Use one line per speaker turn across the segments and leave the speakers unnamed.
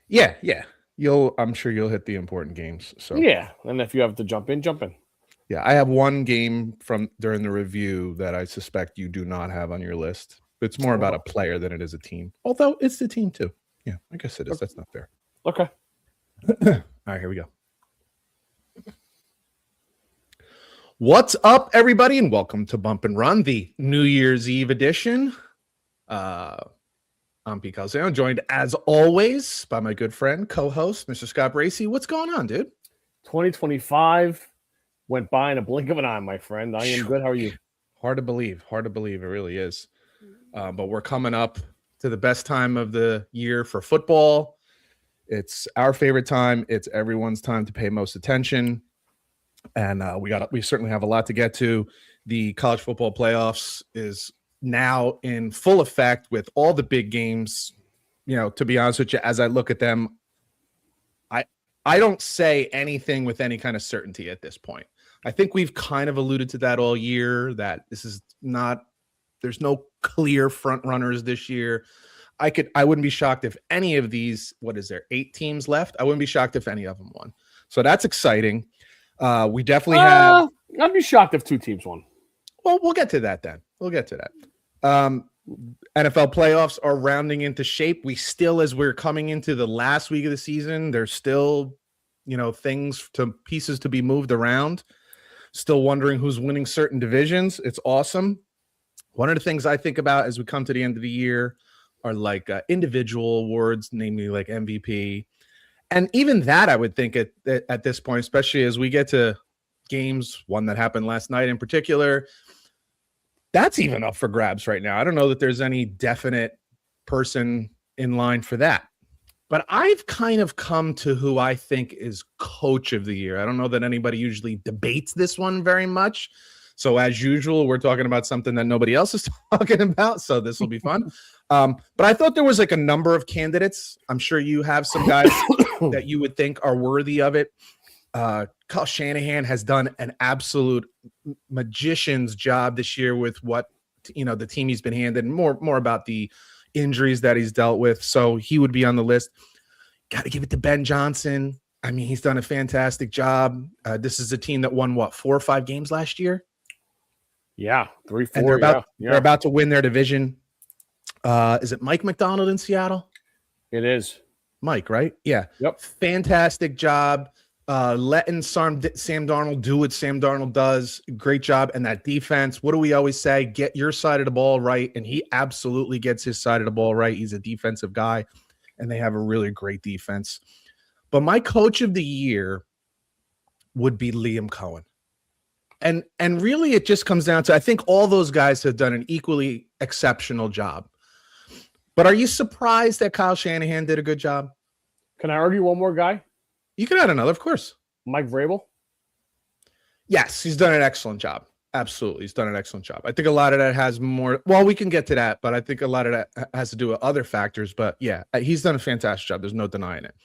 Yeah. I'm sure you'll hit the important games. So
Yeah, and if you have to jump in, jump in.
yeah, I have one game from during the review that I suspect you do not have on your list. It's more about a player than it is a team. Although it's the team too. Yeah, I guess it is. That's not fair.
Okay.
All right, here we go. What's up, everybody, and welcome to Bump and Run, the New Year's Eve edition. I'm Pete Calzano, joined as always by my good friend, co-host, Mr. Scott Bracey. What's going on, dude?
2025 went by in a blink of an eye, my friend. I am good. How are you?
Hard to believe. It really is. But we're coming up to the best time of the year for football. It's our favorite time. It's everyone's time to pay most attention. And we certainly have a lot to get to. The college football playoffs is now in full effect with all the big games. You know, to be honest with you, as I look at them, I don't say anything with any kind of certainty at this point. I think we've kind of alluded to that all year, that this is not, there's no clear front runners this year. I wouldn't be shocked if any of these, 8 teams left? I wouldn't be shocked if any of them won. So that's exciting. We definitely have.
I'd be shocked if 2 teams won.
Well, we'll get to that then. We'll get to that. NFL playoffs are rounding into shape. We still, as we're coming into the last week of the season, there's still, pieces to be moved around. Still wondering who's winning certain divisions. It's awesome. One of the things I think about as we come to the end of the year are like individual awards, namely like MVP. And even that, I would think at this point, especially as we get to games, one that happened last night in particular, that's even up for grabs right now. I don't know that there's any definite person in line for that. But I've kind of come to who I think is coach of the year. I don't know that anybody usually debates this one very much. So as usual, we're talking about something that nobody else is talking about. So this will be fun. But I thought there was like a number of candidates. I'm sure you have some guys that you would think are worthy of it. Kyle Shanahan has done an absolute magician's job this year with what, the team he's been handed, and more about the injuries that he's dealt with. So he would be on the list. Got to give it to Ben Johnson. I mean, he's done a fantastic job. This is a team that won 4 or 5 games last year.
Yeah, 3, 4.
And they're about to win their division. Is it Mike McDonald in Seattle?
It is.
Mike, right? Yeah.
Yep.
Fantastic job. Letting Sam Darnold do what Sam Darnold does. Great job. And that defense, what do we always say? Get your side of the ball right. And he absolutely gets his side of the ball right. He's a defensive guy, and they have a really great defense. But my coach of the year would be Liam Cohen. And really it just comes down to, I think all those guys have done an equally exceptional job. But are you surprised that Kyle Shanahan did a good job?
Can I argue one more guy?
You can add another, of course.
Mike Vrabel?
Yes, he's done an excellent job. Absolutely. He's done an excellent job. I think a lot of that has more, well, we can get to that, but I think a lot of that has to do with other factors. But yeah, he's done a fantastic job. There's no denying it.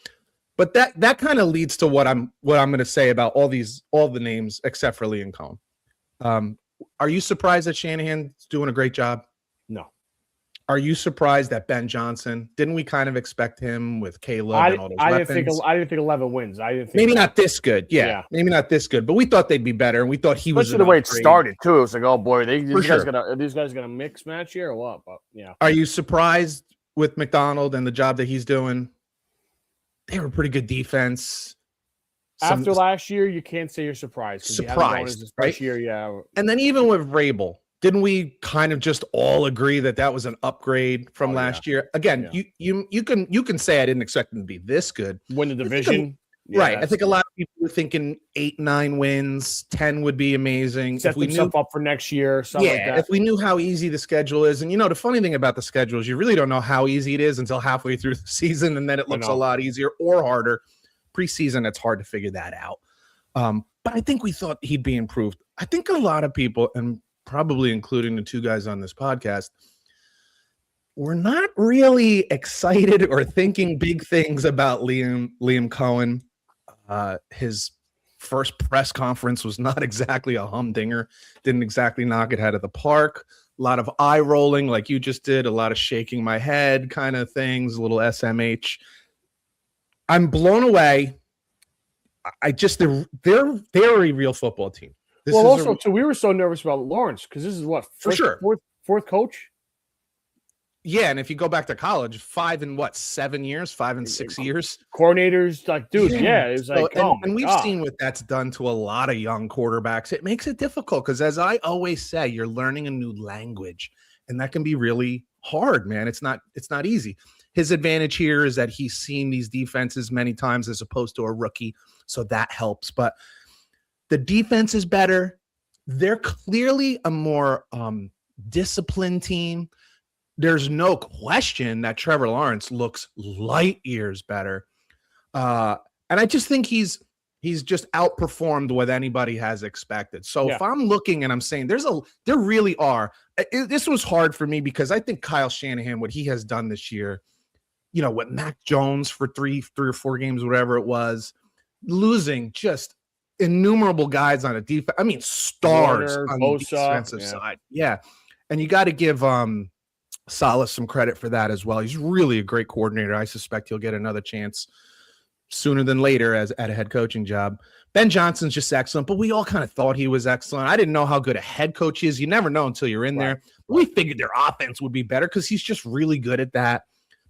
But that kind of leads to what I'm going to say about all the names except for Liam Cohen. Are you surprised that Shanahan's doing a great job?
No.
Are you surprised that Ben Johnson? Didn't we kind of expect him with Caleb and all those weapons?
I didn't think 11 wins. I didn't think
maybe not this good. Yeah, maybe not this good. But we thought they'd be better, and we thought he was.
Especially the way it started too. It was like, oh boy, are these guys gonna mix match here or what? But yeah.
Are you surprised with McDonald and the job that he's doing? They were a pretty good defense.
After last year, you can't say you're surprised.
Surprised, right?
Year, yeah.
And then even with Vrabel, didn't we kind of just all agree that was an upgrade from last year? Again, you can say I didn't expect him to be this good.
Win the division.
Right. I think a lot of people were thinking 8, 9 wins, 10 would be amazing.
Set themselves up for next year. Like that.
If we knew how easy the schedule is. And, the funny thing about the schedule is you really don't know how easy it is until halfway through the season, and then it looks a lot easier or harder. Preseason, it's hard to figure that out. But I think we thought he'd be improved. I think a lot of people, and probably including the 2 guys on this podcast, we're not really excited or thinking big things about Liam Cohen. His first press conference was not exactly a humdinger. Didn't exactly knock it out of the park. A lot of eye rolling like you just did. A lot of shaking my head kind of things. A little SMH. I'm blown away. They're a real football team.
Too, we were so nervous about Lawrence because this is what fourth coach.
Yeah, and if you go back to college, 5 and 7 years, 5 and 6 years.
Coordinators, like, dude, it was like,
and we've seen what that's done to a lot of young quarterbacks. It makes it difficult because, as I always say, you're learning a new language, and that can be really hard, man. It's not easy. His advantage here is that he's seen these defenses many times as opposed to a rookie, so that helps. But the defense is better. They're clearly a more disciplined team. There's no question that Trevor Lawrence looks light years better. And I just think he's just outperformed what anybody has expected. So if I'm looking and I'm saying there really are, this was hard for me because I think Kyle Shanahan, what he has done this year, what Mac Jones for three or four games, whatever it was, losing just innumerable guys on a defense. I mean, stars on the defensive side. Yeah. And you got to give Salas some credit for that as well. He's really a great coordinator. I suspect he'll get another chance sooner than later at a head coaching job. Ben Johnson's just excellent, but we all kind of thought he was excellent. I didn't know how good a head coach is. You never know until you're in there. We figured their offense would be better because he's just really good at that.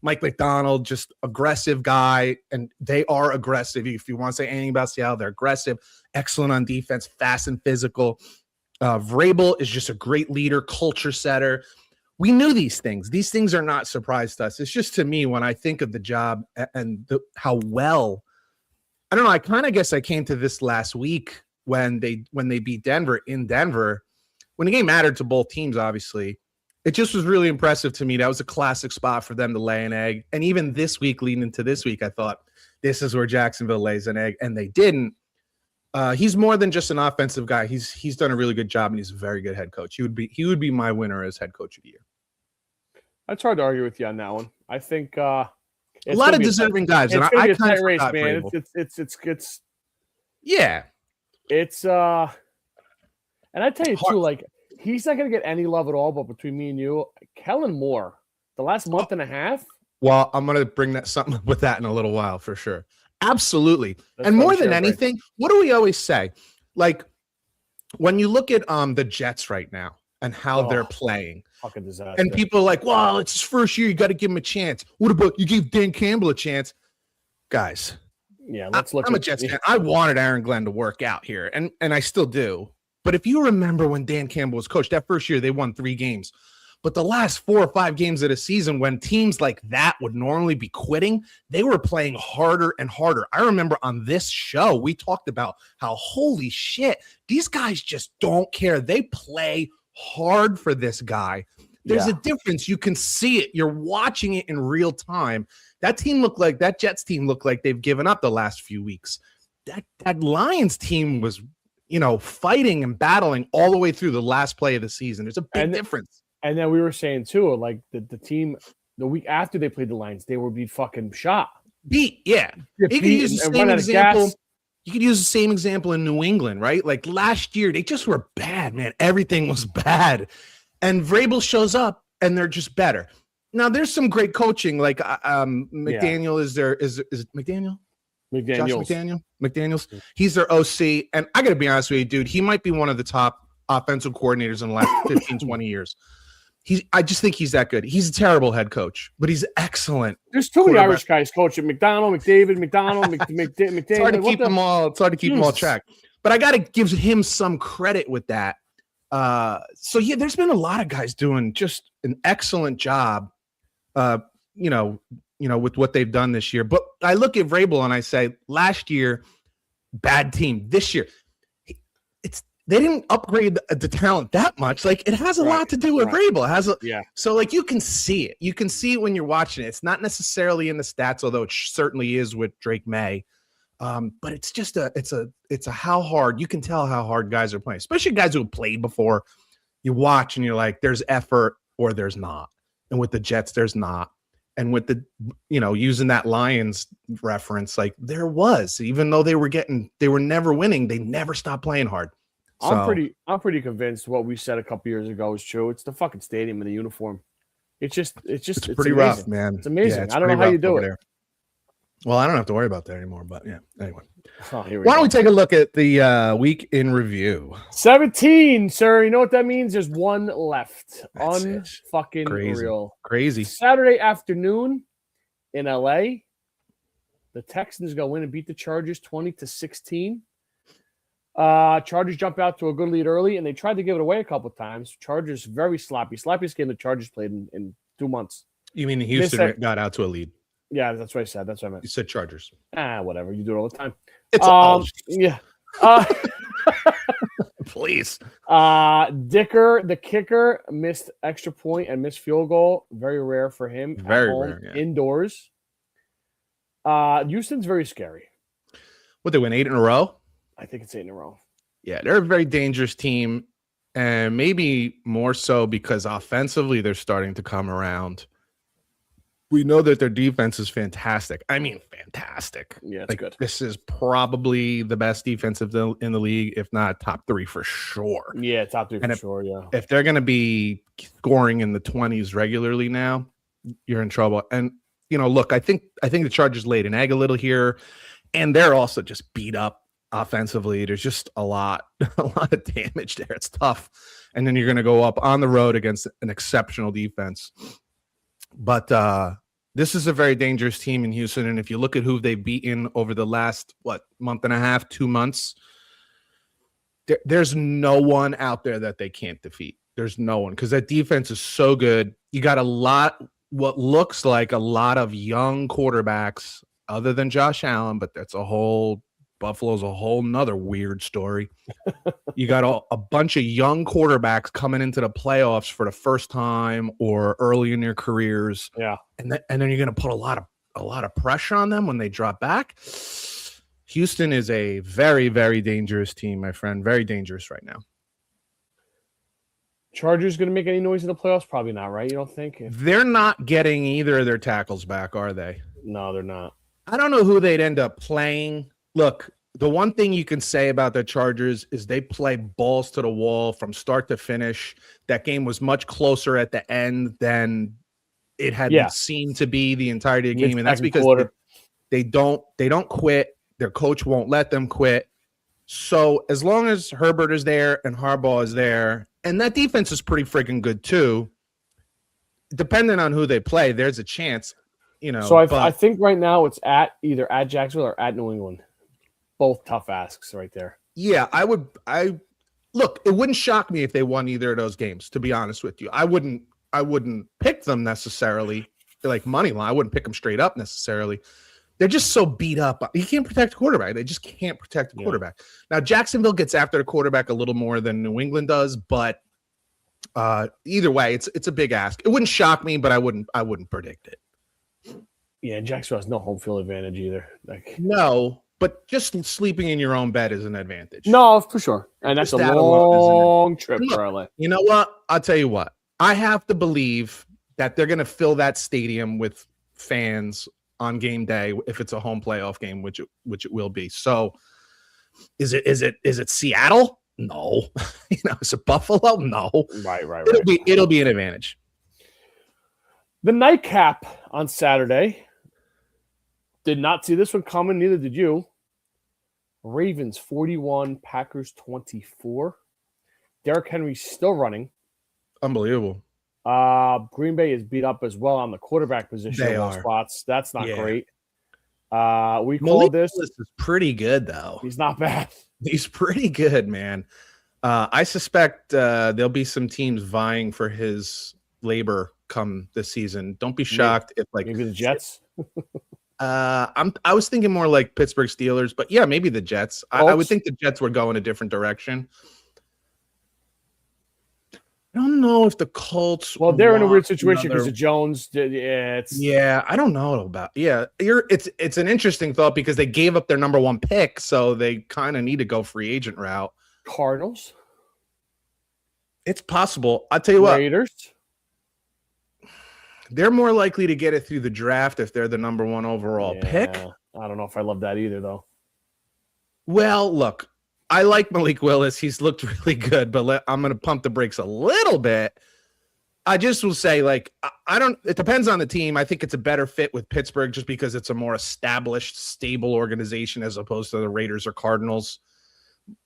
Mike McDonald, just aggressive guy, and they are aggressive. If you want to say anything about Seattle, they're aggressive, excellent on defense, fast and physical. Vrabel is just a great leader, culture setter. We knew these things. These things are not surprise to us. It's just, to me, when I think of the job and how well, I don't know. I kind of guess I came to this last week when they beat Denver in Denver, when the game mattered to both teams. Obviously, it just was really impressive to me. That was a classic spot for them to lay an egg. And even this week, leading into this week, I thought this is where Jacksonville lays an egg, and they didn't. He's more than just an offensive guy. He's done a really good job, and he's a very good head coach. He would be my winner as head coach of the year.
It's hard to argue with you on that one. I think
a lot of deserving guys, and I kind of
race, man. It's
yeah.
It's and I tell you too, like, he's not going to get any love at all. But between me and you, Kellen Moore, the last month and a half.
Well, I'm going to bring that something with that in a little while for sure. Absolutely. And more than anything, what do we always say? Like, when you look at the Jets right now and how they're playing,
fucking disaster.
And people are like, well, it's his first year. You got to give him a chance. What about you gave Dan Campbell a chance? Guys,
yeah, let's look.
I'm a Jets fan. I wanted Aaron Glenn to work out here, and I still do. But if you remember when Dan Campbell was coach, that first year they won 3 games. But the last 4 or 5 games of the season, when teams like that would normally be quitting, they were playing harder and harder. I remember on this show, we talked about how, holy shit, these guys just don't care. They play hard for this guy. There's a difference. You can see it. You're watching it in real time. That Jets team looked like they've given up the last few weeks. That Lions team was, fighting and battling all the way through the last play of the season. There's a big difference.
And then we were saying too, like the team the week after they played the Lions, they would be fucking shot.
You could use the same example. You could use the same example in New England, right? Like last year, they just were bad, man. Everything was bad. And Vrabel shows up and they're just better. Now there's some great coaching. Like McDaniel is it McDaniel? McDaniels. He's their OC. And I got to be honest with you, dude, he might be one of the top offensive coordinators in the last 15, 20 years. I just think he's that good. He's a terrible head coach, but he's excellent.
There's too many Irish guys coaching. McDaniel. McDavid.
It's hard to keep them all. It's hard to keep them all track. But I got to give him some credit with that. So yeah, there's been a lot of guys doing just an excellent job. With what they've done this year. But I look at Vrabel and I say, last year, bad team. This year, they didn't upgrade the talent that much. Like, it has a lot to do with Vrabel. So like, you can see it. You can see it when you're watching it. It's not necessarily in the stats, although it certainly is with Drake May. But it's just it's a how hard. You can tell how hard guys are playing, especially guys who have played before. You watch and you're like, there's effort or there's not. And with the Jets, there's not. And with the, using that Lions reference, like there was, even though they were never winning, they never stopped playing hard. So,
I'm pretty convinced what we said a couple years ago is true. It's the fucking stadium and the uniform. It's pretty
rough, man.
It's amazing.
Yeah,
I don't know how you do it.
There. Well, I don't have to worry about that anymore. But yeah, anyway.
Oh, here we
Why
go.
don't we take a look at the week in review?
17, sir. You know what that means? There's one left.
That's it.
Unfucking
Crazy.
real.
Crazy.
Saturday afternoon in LA, the Texans go in and beat the Chargers 20-16. Chargers jump out to a good lead early, and they tried to give it away a couple of times. Chargers very sloppy. Sloppiest game the Chargers played in 2 months.
You mean Houston got out to a lead?
Yeah, that's what I said. That's what I meant.
You said Chargers.
Whatever. You do it all the time.
It's
yeah.
Please.
Dicker, the kicker, missed extra point and missed field goal. Very rare for him.
Very rare. Yeah.
Indoors. Houston's very scary.
What, they win 8 in a row?
I think it's 8 in a row.
Yeah, they're a very dangerous team, and maybe more so because offensively they're starting to come around. We know that their defense is fantastic. I mean, fantastic.
Yeah, it's good.
This is probably the best defense in the league, if not top 3 for sure.
Yeah, top 3 for sure, yeah.
If they're going to be scoring in the 20s regularly now, you're in trouble. And, look, I think the Chargers laid an egg a little here, and they're also just beat up offensively. There's just a lot of damage there. It's tough. And then you're going to go up on the road against an exceptional defense. But this is a very dangerous team in Houston. And if you look at who they've beaten over the last, month and a half, 2 months, there's no one out there that they can't defeat. There's no one, because that defense is so good. You got what looks like a lot of young quarterbacks other than Josh Allen, but Buffalo's a whole nother weird story. You got a bunch of young quarterbacks coming into the playoffs for the first time or early in their careers.
Yeah.
And then you're going to put a lot of pressure on them when they drop back. Houston is a very, very dangerous team, my friend. Very dangerous right now.
Chargers going to make any noise in the playoffs? Probably not, right? You don't think?
They're not getting either of their tackles back, are they?
No, they're not.
I don't know who they'd end up playing. Look, the one thing you can say about the Chargers is they play balls to the wall from start to finish. That game was much closer at the end than it had seemed to be the entirety of the game, and that's because they don't quit. Their coach won't let them quit. So as long as Herbert is there and Harbaugh is there, and that defense is pretty freaking good too, depending on who they play, there's a chance.
So I think right now it's either at Jacksonville or at New England. Both tough asks right there.
Yeah, look, it wouldn't shock me if they won either of those games, to be honest with you. I wouldn't pick them necessarily like money line. I wouldn't pick them straight up necessarily. They're just so beat up. You can't protect a quarterback. They just can't protect a quarterback. Now, Jacksonville gets after the quarterback a little more than New England does, but either way, it's a big ask. It wouldn't shock me, but I wouldn't predict it.
Yeah, Jacksonville has no home field advantage either.
No, but just sleeping in your own bed is an advantage.
No, for sure. And that's a long trip for LA.
You know what? I'll tell you what. I have to believe that they're going to fill that stadium with fans on game day if it's a home playoff game, which it will be. So is it Seattle? No. Is it Buffalo? No.
Right.
It'll be an advantage.
The nightcap on Saturday. Did not see this one coming, neither did you. Ravens 41, Packers 24. Derrick Henry's still running.
Unbelievable.
Green Bay is beat up as well on the quarterback position in those spots. That's not great. We call this
is pretty good, though.
He's not bad.
He's pretty good, man. I suspect there'll be some teams vying for his labor come this season. Don't be shocked if
maybe the Jets.
I was thinking more like Pittsburgh Steelers, but yeah, maybe the Jets. I would think the Jets would go in a different direction. I don't know if the Colts.
Well, they're in a weird situation because of Jones.
Yeah, I don't know about. Yeah, it's an interesting thought because they gave up their number 1 pick, so they kind of need to go free agent route.
Cardinals.
It's possible. I'll tell you what.
Raiders.
They're more likely to get it through the draft if they're the number 1 overall pick.
I don't know if I love that either, though.
Well, look, I like Malik Willis. He's looked really good, but I'm going to pump the brakes a little bit. I just will say, like, I don't. It depends on the team. I think it's a better fit with Pittsburgh just because it's a more established, stable organization as opposed to the Raiders or Cardinals.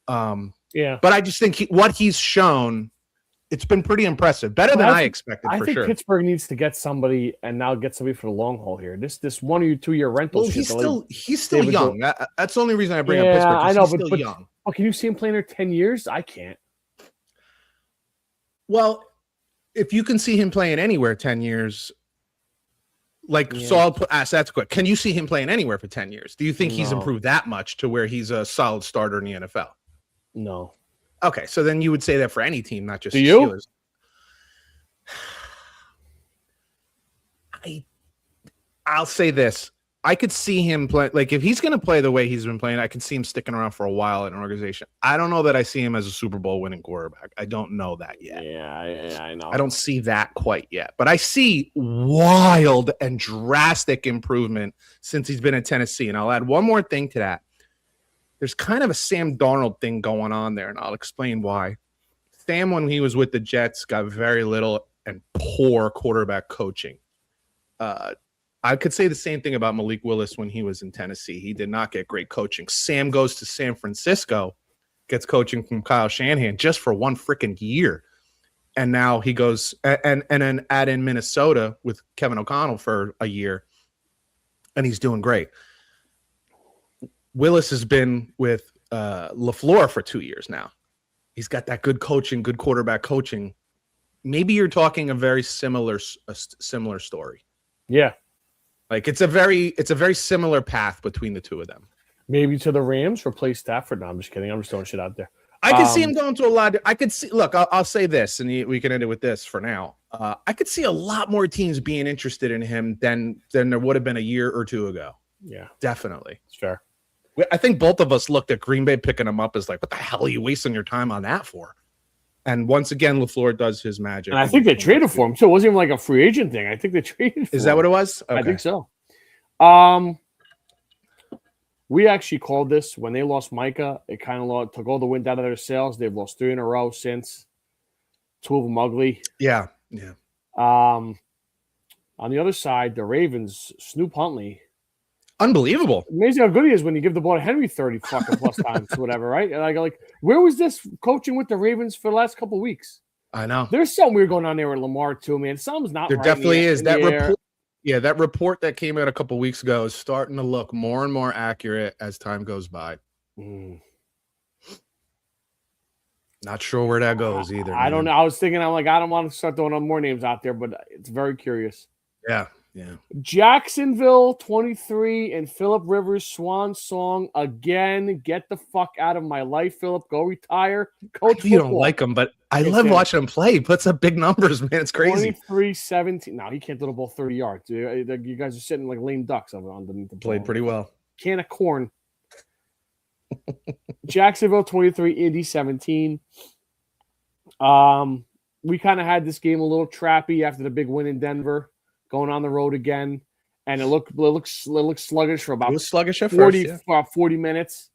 Yeah,
but I just think what he's shown, it's been pretty impressive, better than I expected.
I
for
think
sure.
Pittsburgh needs to get somebody and now get somebody for the long haul here. This 1 or 2 year rental.
Well, he's still young. That's the only reason I bring up Pittsburgh.
I know,
he's
still
young.
Oh, can you see him playing there 10 years? I can't.
Well, if you can see him playing anywhere 10 years, so I'll ask that quick. Can you see him playing anywhere for 10 years? Do you think he's improved that much to where he's a solid starter in the NFL?
No.
Okay, so then you would say that for any team, not just
the
Steelers. I'll say this. I could see him play, like, if he's going to play the way he's been playing, I can see him sticking around for a while in an organization. I don't know that I see him as a Super Bowl winning quarterback. I don't know that yet.
Yeah, I know.
I don't see that quite yet, but I see wild and drastic improvement since he's been in Tennessee. And I'll add one more thing to that. There's kind of a Sam Darnold thing going on there, and I'll explain why. Sam, when he was with the Jets, got very little and poor quarterback coaching. I could say the same thing about Malik Willis when he was in Tennessee. He did not get great coaching. Sam goes to San Francisco, gets coaching from Kyle Shanahan just for 1 freaking year. And now he goes and then add in Minnesota with Kevin O'Connell for a year, and he's doing great. Willis has been with LaFleur for 2 years now. He's got that good coaching, good quarterback coaching. Maybe you're talking a very similar story.
Yeah.
Like it's a very similar path between the two of them.
Maybe to the Rams, replace Stafford. No, I'm just kidding. I'm just throwing shit out there.
I could see him going to a lot. I could see. Look, I'll say this, and we can end it with this for now. I could see a lot more teams being interested in him than there would have been a year or two ago.
Yeah,
definitely.
It's fair.
I think both of us looked at Green Bay picking him up as like, what the hell are you wasting your time on that for? And once again, LaFleur does his magic.
And I think they traded for him, too. It wasn't even like a free agent thing. I think they traded for him.
Is that what it was? Okay.
I think so. We actually called this when they lost Micah. It kind of took all the wind out of their sails. They've lost 3 in a row since. 2 of them ugly.
Yeah.
On the other side, the Ravens, Snoop Huntley.
Unbelievable.
Amazing how good he is when you give the ball to Henry 30 fucking plus times, whatever, right? And I go like, where was this coaching with the Ravens for the last couple of weeks?
I know.
There's something weird going on there with Lamar too, man. Something's not
there
right.
There definitely is. That report,
Yeah,
that report that came out a couple weeks ago is starting to look more and more accurate as time goes by. Not sure where that goes either.
I don't know. I was thinking, I don't want to start throwing more names out there, but it's very curious.
Yeah.
Jacksonville 23 and Phillip Rivers swan song again. Get the fuck out of my life, Phillip. Go retire. Coach,
you don't like him, but I love watching him play. He puts up big numbers, man. It's crazy.
23-17. No, he can't throw the ball 30 yards. You guys are sitting like lame ducks underneath the ball.
Played pretty well.
Can of corn. Jacksonville 23, Indy 17. We kind of had this game a little trappy after the big win in Denver. Going on the road again, and it looked sluggish for about 40 minutes.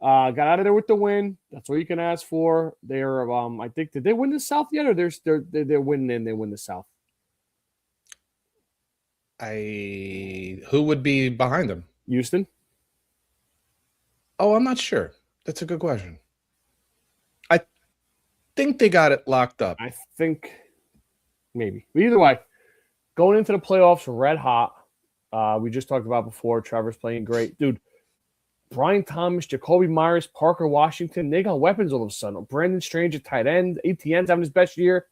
Got out of there with the win. That's all you can ask for. They're I think, did they win the South yet, or they're winning and they win the South?
Who would be behind them?
Houston.
Oh, I'm not sure. That's a good question. I think they got it locked up.
I think maybe. But either way. Going into the playoffs, red hot. We just talked about before. Trevor's playing great. Dude, Brian Thomas, Jacoby Myers, Parker Washington, they got weapons all of a sudden. Brandon Strange at tight end. ATN's having his best year.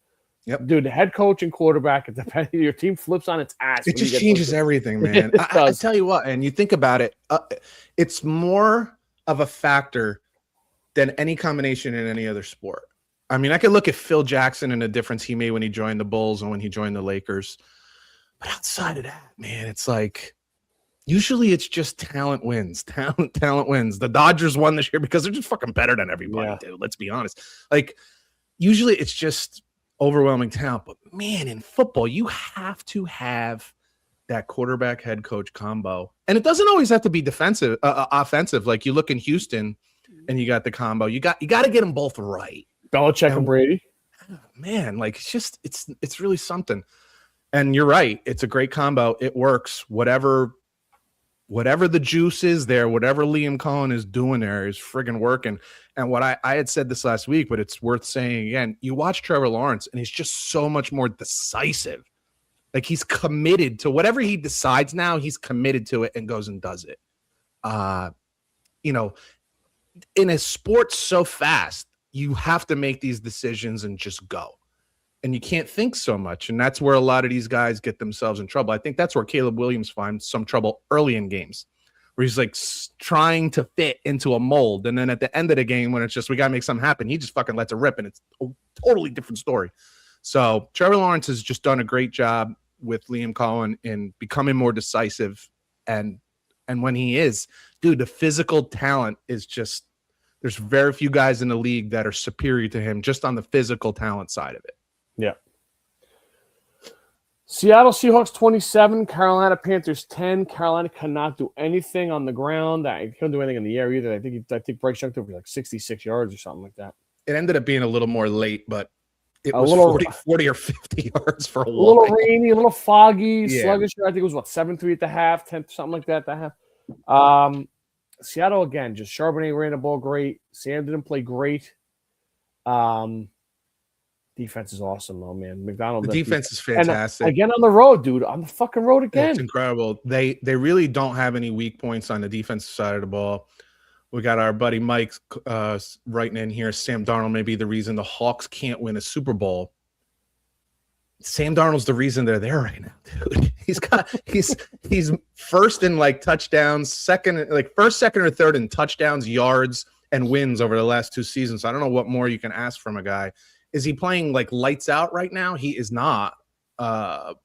Yep.
Dude, the head coach and quarterback, your team flips on its ass.
It just changes everything, man. I tell you what, and you think about it, it's more of a factor than any combination in any other sport. I mean, I could look at Phil Jackson and the difference he made when he joined the Bulls and when he joined the Lakers. But outside of that, man, it's like usually it's just talent wins. Talent wins. The Dodgers won this year because they're just fucking better than everybody, dude. Let's be honest. Like usually it's just overwhelming talent. But man, in football, you have to have that quarterback head coach combo. And it doesn't always have to be defensive, offensive. Like you look in Houston and you got the combo. You got to get them both right.
Belichick and Brady.
man, like it's really something. And you're right. It's a great combo. It works. Whatever the juice is there, whatever Liam Cohen is doing there is friggin' working. And what I had said this last week, but it's worth saying again, you watch Trevor Lawrence and he's just so much more decisive. Like he's committed to whatever he decides now, he's committed to it and goes and does it. In a sport so fast, you have to make these decisions and just go. And you can't think so much. And that's where a lot of these guys get themselves in trouble. I think that's where Caleb Williams finds some trouble early in games, where he's like trying to fit into a mold. And then at the end of the game, when it's just, we got to make something happen, he just fucking lets it rip. And it's a totally different story. So Trevor Lawrence has just done a great job with Liam Cohen in becoming more decisive. And when he is, dude, the physical talent is just, there's very few guys in the league that are superior to him just on the physical talent side of it.
Yeah. Seattle Seahawks 27, Carolina Panthers 10. Carolina cannot do anything on the ground. I couldn't do anything in the air either. I think Bryce Young took like 66 yards or something like that.
It ended up being a little more late, but it was 40 or 50 yards for a while.
A little rainy, a little foggy, sluggish. I think it was 7-3 at the half, 10, something like that at the half. Seattle again, just Charbonnet ran the ball great. Sam didn't play great. Defense is awesome, though, man. McDonald.
The defense is fantastic.
And again on the road, dude. On the fucking road again.
It's incredible. They really don't have any weak points on the defensive side of the ball. We got our buddy Mike writing in here. Sam Darnold may be the reason the Hawks can't win a Super Bowl. Sam Darnold's the reason they're there right now, dude. He's first in like touchdowns, second, or third in touchdowns, yards, and wins over the last 2 seasons. I don't know what more you can ask from a guy. Is he playing like lights out right now? He is not. But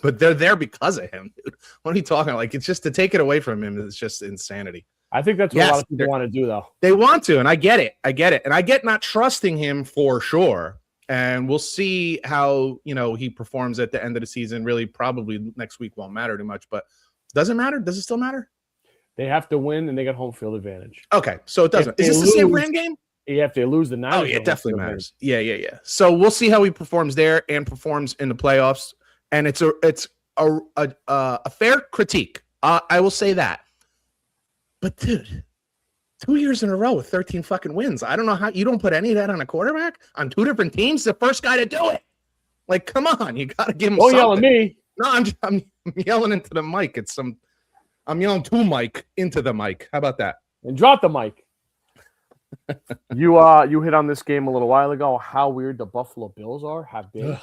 they're there because of him, dude. What are you talking about? Like, it's just to take it away from him is just insanity.
I think that's what a lot of people want to do, though.
They want to, and I get it. And I get not trusting him for sure. And we'll see how, he performs at the end of the season. Really, probably next week won't matter too much. But does it matter? Does it still matter?
They have to win, and they get home field advantage.
Okay, so it doesn't. Is this the San Fran game?
Yeah, if they lose the Niners.
Oh, yeah, it definitely matters. Yeah. So we'll see how he performs there and performs in the playoffs. And it's a fair critique. I will say that. But dude, 2 years in a row with 13 fucking wins. I don't know how you don't put any of that on a quarterback on 2 different teams. The first guy to do it. Like, come on, you got to give him.
Don't yell at me.
No, I'm yelling into the mic. I'm yelling to Mike into the mic. How about that?
And drop the mic. You hit on this game a little while ago. How weird the Buffalo Bills have been. Ugh.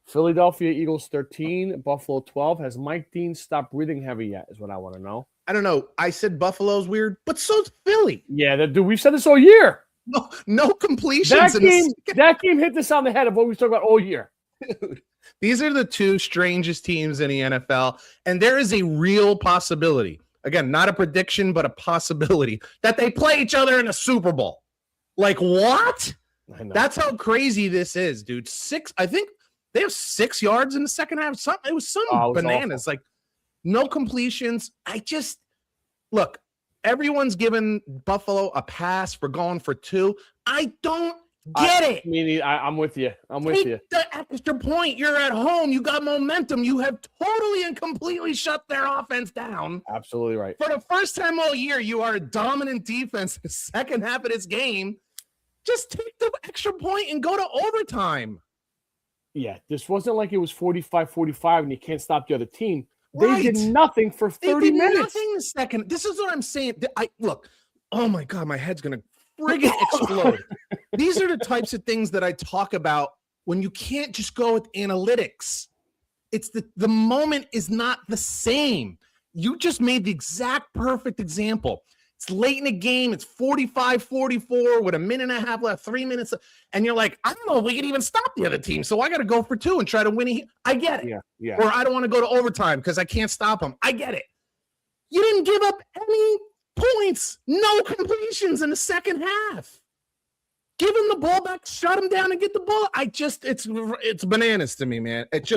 Philadelphia Eagles 13, Buffalo 12. Has Mike Dean stopped breathing heavy yet? Is what I want to know.
I don't know. I said Buffalo's weird, but so's Philly.
Yeah, dude, we've said this all year.
No completions.
That game hit this on the head of what we talked about all year.
Dude, these are the 2 strangest teams in the NFL, and there is a real possibility. Again, not a prediction, but a possibility that they play each other in a Super Bowl. Like, what?
I know.
That's how crazy this is, dude. I think they have 6 yards in the second half. It was bananas. Awful. Like, no completions. Look, everyone's given Buffalo a pass for going for 2. I don't get it.
I'm with you.
Take the extra point. You're at home. You got momentum. You have totally and completely shut their offense down.
Absolutely right.
For the first time all year, you are a dominant defense in the second half of this game. Just take the extra point and go to overtime.
Yeah, this wasn't like it was 45-45 and you can't stop the other team.
Right.
They did nothing for 30 minutes.
Nothing the second. This is what I'm saying. Look. Oh my God, my head's gonna friggin' explode. These are the types of things that I talk about when you can't just go with analytics. It's the moment is not the same. You just made the exact perfect example. It's late in the game. It's 45-44 with a minute and a half left, 3 minutes. And you're like, I don't know if we can even stop the other team. So I got to go for 2 and try to win. I get it.
Yeah.
Or I don't want to go to overtime because I can't stop them. I get it. You didn't give up any points. No completions in the second half. Give him the ball back, shut him down, and get the ball. It's bananas to me, man. It's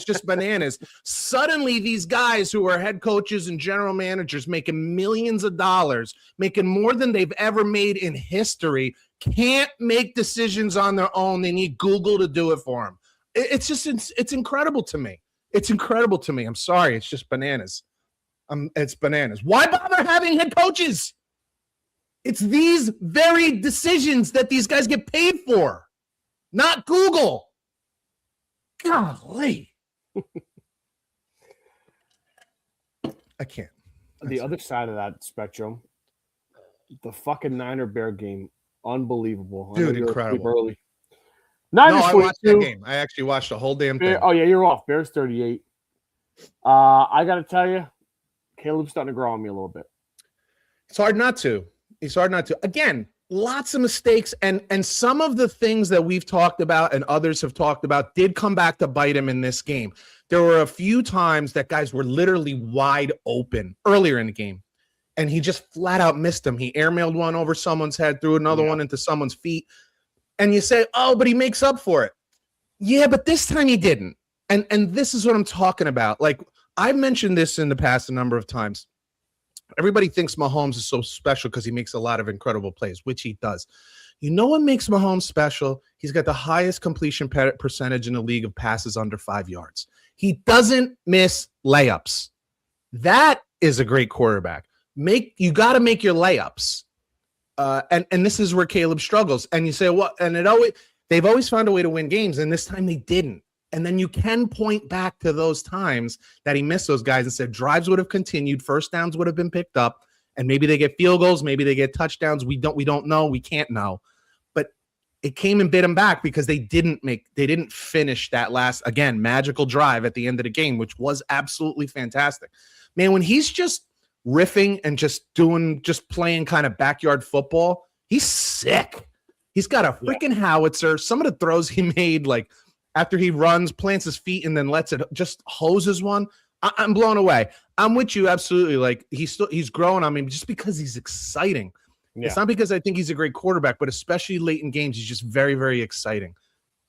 just bananas. Suddenly, these guys who are head coaches and general managers making millions of dollars, making more than they've ever made in history, can't make decisions on their own. They need Google to do it for them. It's incredible to me. It's incredible to me. I'm sorry. It's just bananas. It's bananas. Why bother having head coaches? It's these very decisions that these guys get paid for, not Google. Golly. I can't.
The other side of that spectrum, the fucking Niner Bear game, unbelievable.
Dude, incredible.
Early.
Niners I watched that game. I actually watched the whole damn thing.
Oh, yeah, you're off. Bears 38. I got to tell you, Caleb's starting to grow on me a little bit.
It's hard not to. Again, lots of mistakes, and some of the things that we've talked about and others have talked about did come back to bite him in this game. There were a few times that guys were literally wide open earlier in the game, and he just flat out missed them. He airmailed one over someone's head, threw another one into someone's feet, and you say, oh, but he makes up for it. Yeah, but this time he didn't. And this is what I'm talking about. Like, I've mentioned this in the past a number of times. Everybody thinks Mahomes is so special because he makes a lot of incredible plays, which he does. You know what makes Mahomes special? He's got the highest completion percentage in the league of passes under 5 yards. He doesn't miss layups. That is a great quarterback. You got to make your layups. And this is where Caleb struggles. And you say, what? And they've always found a way to win games, and this time they didn't. And then you can point back to those times that he missed those guys and said drives would have continued, first downs would have been picked up, and maybe they get field goals, maybe they get touchdowns. We don't know. We can't know. But it came and bit him back because they didn't finish that last, again, magical drive at the end of the game, which was absolutely fantastic. Man, when he's just riffing and just playing kind of backyard football, he's sick. He's got a freaking howitzer. Some of the throws he made, like, after he runs, plants his feet, and then lets it just hoses one. I'm blown away. I'm with you absolutely. Like he's growing on me just because he's exciting. Yeah. It's not because I think he's a great quarterback, but especially late in games, he's just very, very exciting.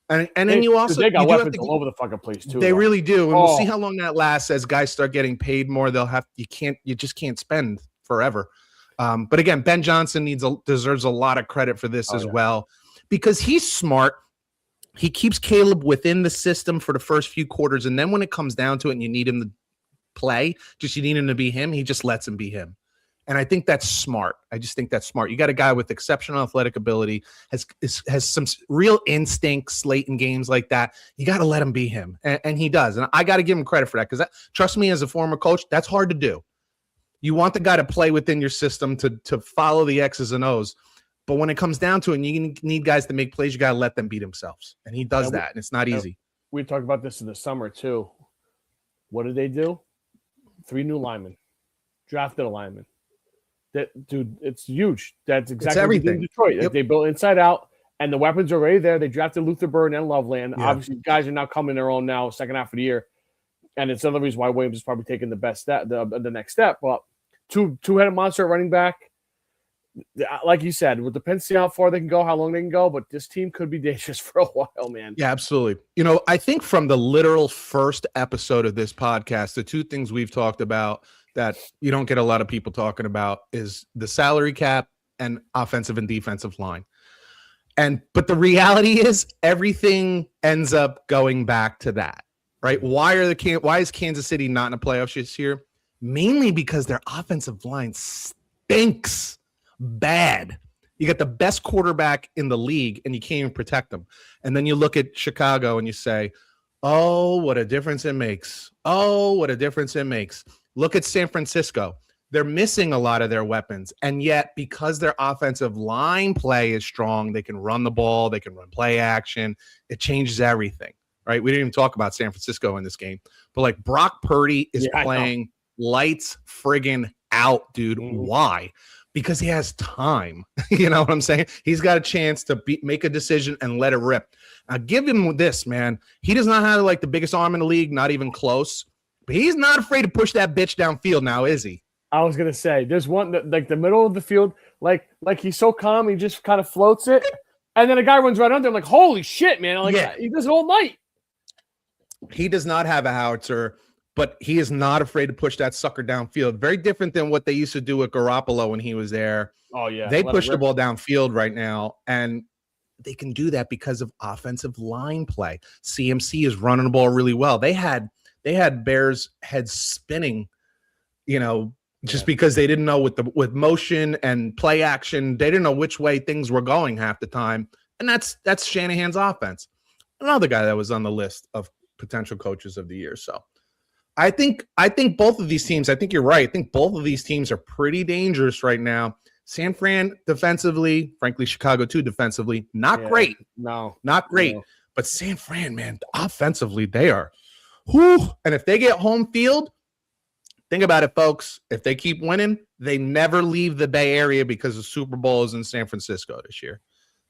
And then you also
they got weapons all over the fucking place too.
They really do, and we'll see how long that lasts as guys start getting paid more. You just can't spend forever. But again, Ben Johnson deserves a lot of credit for this as well because he's smart. He keeps Caleb within the system for the first few quarters, and then when it comes down to it and you need him to play, you need him to be him, he just lets him be him. And I think that's smart. I just think that's smart. You got a guy with exceptional athletic ability, has some real instincts late in games like that. You got to let him be him, and he does. And I got to give him credit for that because trust me, as a former coach, that's hard to do. You want the guy to play within your system to follow the X's and O's. But when it comes down to it, and you need guys to make plays, you got to let them beat themselves. And he does that, and it's not easy.
We talked about this in the summer, too. What did they do? 3 new linemen. Drafted a lineman. Dude, it's huge. That's exactly what they did in Detroit. Yep. They built inside out, and the weapons are already there. They drafted Luther Burden and Loveland. Yeah. Obviously, guys are now coming their own now, second half of the year. And it's another reason why Williams is probably taking the best step, the next step. But two-headed monster at running back. Like you said, it depends how far they can go, how long they can go, but this team could be dangerous for a while, man.
Yeah, absolutely. I think from the literal first episode of this podcast, the two things we've talked about that you don't get a lot of people talking about is the salary cap and offensive and defensive line. But the reality is everything ends up going back to that, right? Why is Kansas City not in the playoffs this year? Mainly because their offensive line stinks. Bad. You got the best quarterback in the league and you can't even protect them. And then you look at Chicago and you say, oh, what a difference it makes. Oh, what a difference it makes. Look at San Francisco. They're missing a lot of their weapons. And yet, because their offensive line play is strong, they can run the ball, they can run play action. It changes everything, right? We didn't even talk about San Francisco in this game. But like Brock Purdy is playing lights friggin' out, dude. Why? Because he has time. You know what I'm saying? He's got a chance to make a decision and let it rip. Now, give him this, man. He does not have like the biggest arm in the league, not even close. But he's not afraid to push that bitch downfield now, is he?
I was going to say, there's one, like the middle of the field, like he's so calm, he just kind of floats it. And then a guy runs right under him, like, holy shit, man. Like, he does it all night.
He does not have a howitzer, but he is not afraid to push that sucker downfield. Very different than what they used to do with Garoppolo when he was there.
Oh, yeah.
They push the ball downfield right now, and they can do that because of offensive line play. CMC is running the ball really well. They had Bears heads spinning, just because they didn't know with motion and play action, they didn't know which way things were going half the time. And that's Shanahan's offense. Another guy that was on the list of potential coaches of the year. So I think both of these teams, I think you're right. I think both of these teams are pretty dangerous right now. San Fran defensively, frankly, Chicago too defensively, not great.
No,
not great. No. But San Fran, man, offensively, they are. Whew. And if they get home field, think about it, folks. If they keep winning, they never leave the Bay Area because the Super Bowl is in San Francisco this year.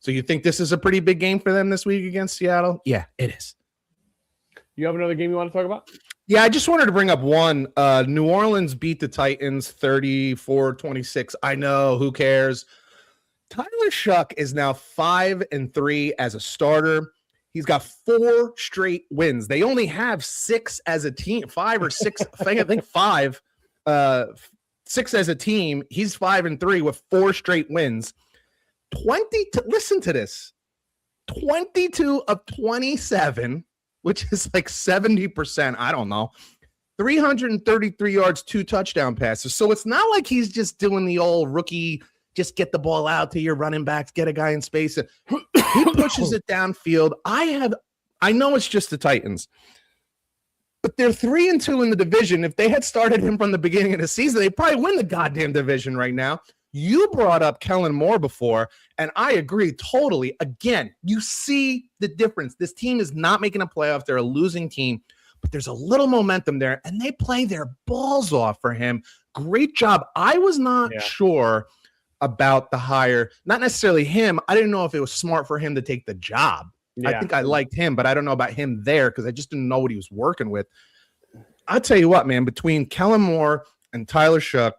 So you think this is a pretty big game for them this week against Seattle? Yeah, it is.
You have another game you want to talk about?
Yeah, I just wanted to bring up one. New Orleans beat the Titans 34-26. I know, who cares? Tyler Shuck is now 5-3 as a starter. He's got 4 straight wins. They only have 6 as a team, 5 or 6. I think 5, 6 as a team. He's 5-3 with 4 straight wins. Listen to this: 22 of 27. Which is like 70%. I don't know. 333 yards, 2 touchdown passes. So it's not like he's just doing the old rookie, just get the ball out to your running backs, get a guy in space. He pushes it downfield. I know it's just the Titans, but they're 3-2 in the division. If they had started him from the beginning of the season, they'd probably win the goddamn division right now. You brought up Kellen Moore before, and I agree totally. Again, you see the difference. This team is not making a playoff. They're a losing team, but there's a little momentum there, and they play their balls off for him. Great job. I was not sure about the hire. Not necessarily him. I didn't know if it was smart for him to take the job. Yeah. I think I liked him, but I don't know about him there because I just didn't know what he was working with. I'll tell you what, man, between Kellen Moore and Tyler Shuck,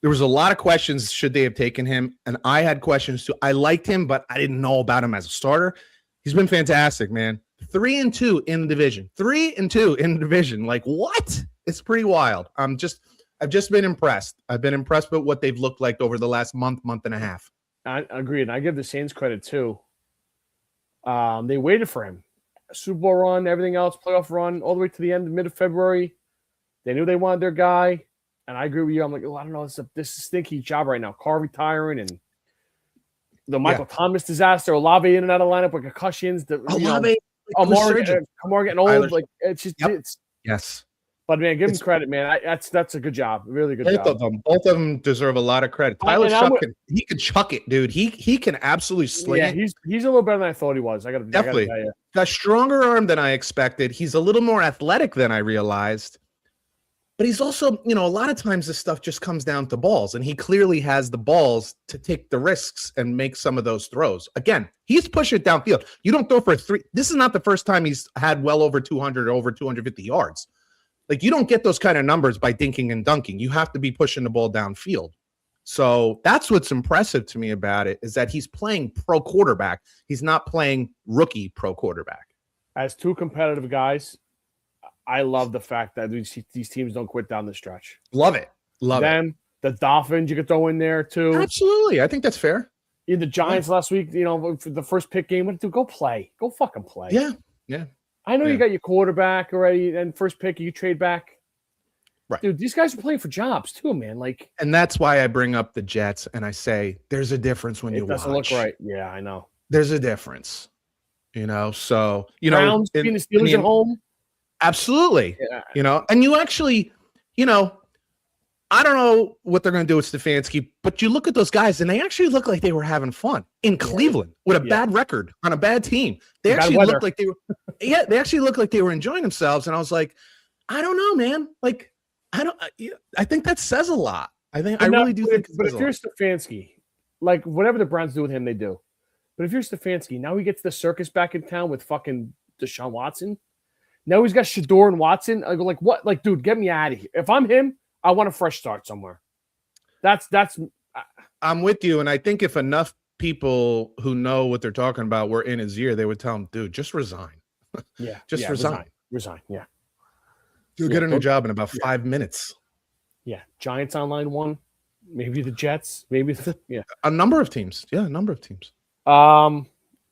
there was a lot of questions. Should they have taken him? And I had questions too. I liked him, but I didn't know about him as a starter. He's been fantastic, man. 3-2 in the division. 3-2 in the division. Like, what? It's pretty wild. I've just been impressed. I've been impressed with what they've looked like over the last month and a half.
I agree. And I give the Saints credit too. They waited for him. A Super Bowl run, everything else, playoff run, all the way to the end, mid of February. They knew they wanted their guy. And I agree with you. I'm like, I don't know. This is a stinky job right now. Carr retiring and the Michael Thomas disaster. Olave in and out of lineup with concussions. Kamara getting old. Like it's just
yes.
But man, give him credit, man. That's a good job. Really good job.
Both of them deserve a lot of credit. Tyler Shuck he can chuck it, dude. He can absolutely sling it.
He's a little better than I thought he was.
Definitely
tell you.
Got stronger arm than I expected. He's a little more athletic than I realized. But he's also, a lot of times this stuff just comes down to balls, and he clearly has the balls to take the risks and make some of those throws. Again, he's pushing it downfield. You don't throw for 3. This is not the first time he's had well over 200 or over 250 yards. Like, you don't get those kind of numbers by dinking and dunking. You have to be pushing the ball downfield. So that's what's impressive to me about it, is that he's playing pro quarterback. He's not playing rookie pro quarterback.
As 2 competitive guys, I love the fact that these teams don't quit down the stretch.
Love it.
The Dolphins you could throw in there too.
Absolutely. I think that's fair.
The Giants last week, for the first pick game, what do? Go play. Go fucking play.
Yeah.
I know you got your quarterback already, and first pick, you trade back.
Right.
Dude, these guys are playing for jobs too, man. Like,
and that's why I bring up the Jets and I say there's a difference when you watch. It doesn't
look right. Yeah, I know.
There's a difference. So
Browns being the Steelers at home.
Absolutely. Yeah. And you actually, I don't know what they're going to do with Stefanski, but you look at those guys and they actually look like they were having fun in Cleveland with a bad record on a bad team. They actually looked like they were, they actually looked like they were enjoying themselves. And I was like, I don't know, man. Like, I think that says a lot. I really do think.
But if you're Stefanski, like whatever the Browns do with him, they do. But if you're Stefanski, now he gets the circus back in town with fucking Deshaun Watson. Now he's got Shador and Watson. I go like, what? Like, dude, get me out of here. If I'm him, I want a fresh start somewhere. I'm with you, and I think if enough
people who know what they're talking about were in his ear, they would tell him, dude, just resign.
Yeah.
Just resign.
Resign. Yeah.
You'll get a new job in about 5 minutes.
Yeah. Giants on line 1. Maybe the Jets. Maybe
a number of teams. Yeah, a number of teams.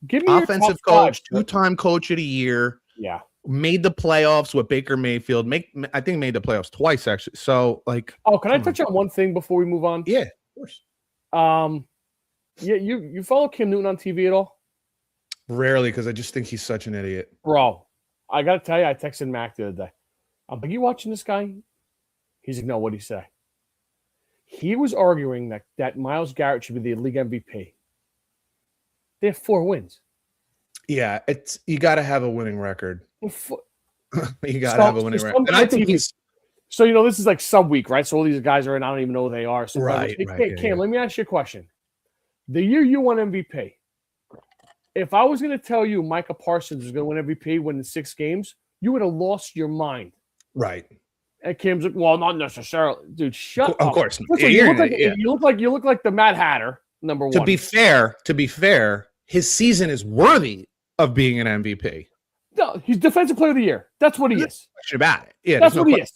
Give me
offensive coach, 2-time coach of the year.
Yeah.
Made the playoffs with Baker Mayfield. I think made the playoffs twice, actually. So, like,
can I touch on one thing before we move on?
Yeah, of course.
Yeah, you follow Cam Newton on TV at all?
Rarely, because I just think he's such an idiot.
Bro, I got to tell you, I texted Mac the other day. I'm like, you watching this guy? He's like, no, what'd he say? He was arguing that Myles Garrett should be the league MVP. They have 4 wins.
Yeah, you got to have a winning record. You got to have a winning record.
And I think he's so this is like sub week, right? So all these guys are in. I don't even know who they are. So
right.
Cam, let me ask you a question. The year you won MVP, if I was going to tell you Micah Parsons was going to win MVP, winning 6 games, you would have lost your mind.
Right.
And Cam's like, well, not necessarily, dude. Shut up.
Of course.
Listen, you look like the Mad Hatter. Number 1.
To be fair, his season is worthy of being an MVP.
No, he's defensive player of the year. That's what he is.
Question about it. Yeah,
that's what he is.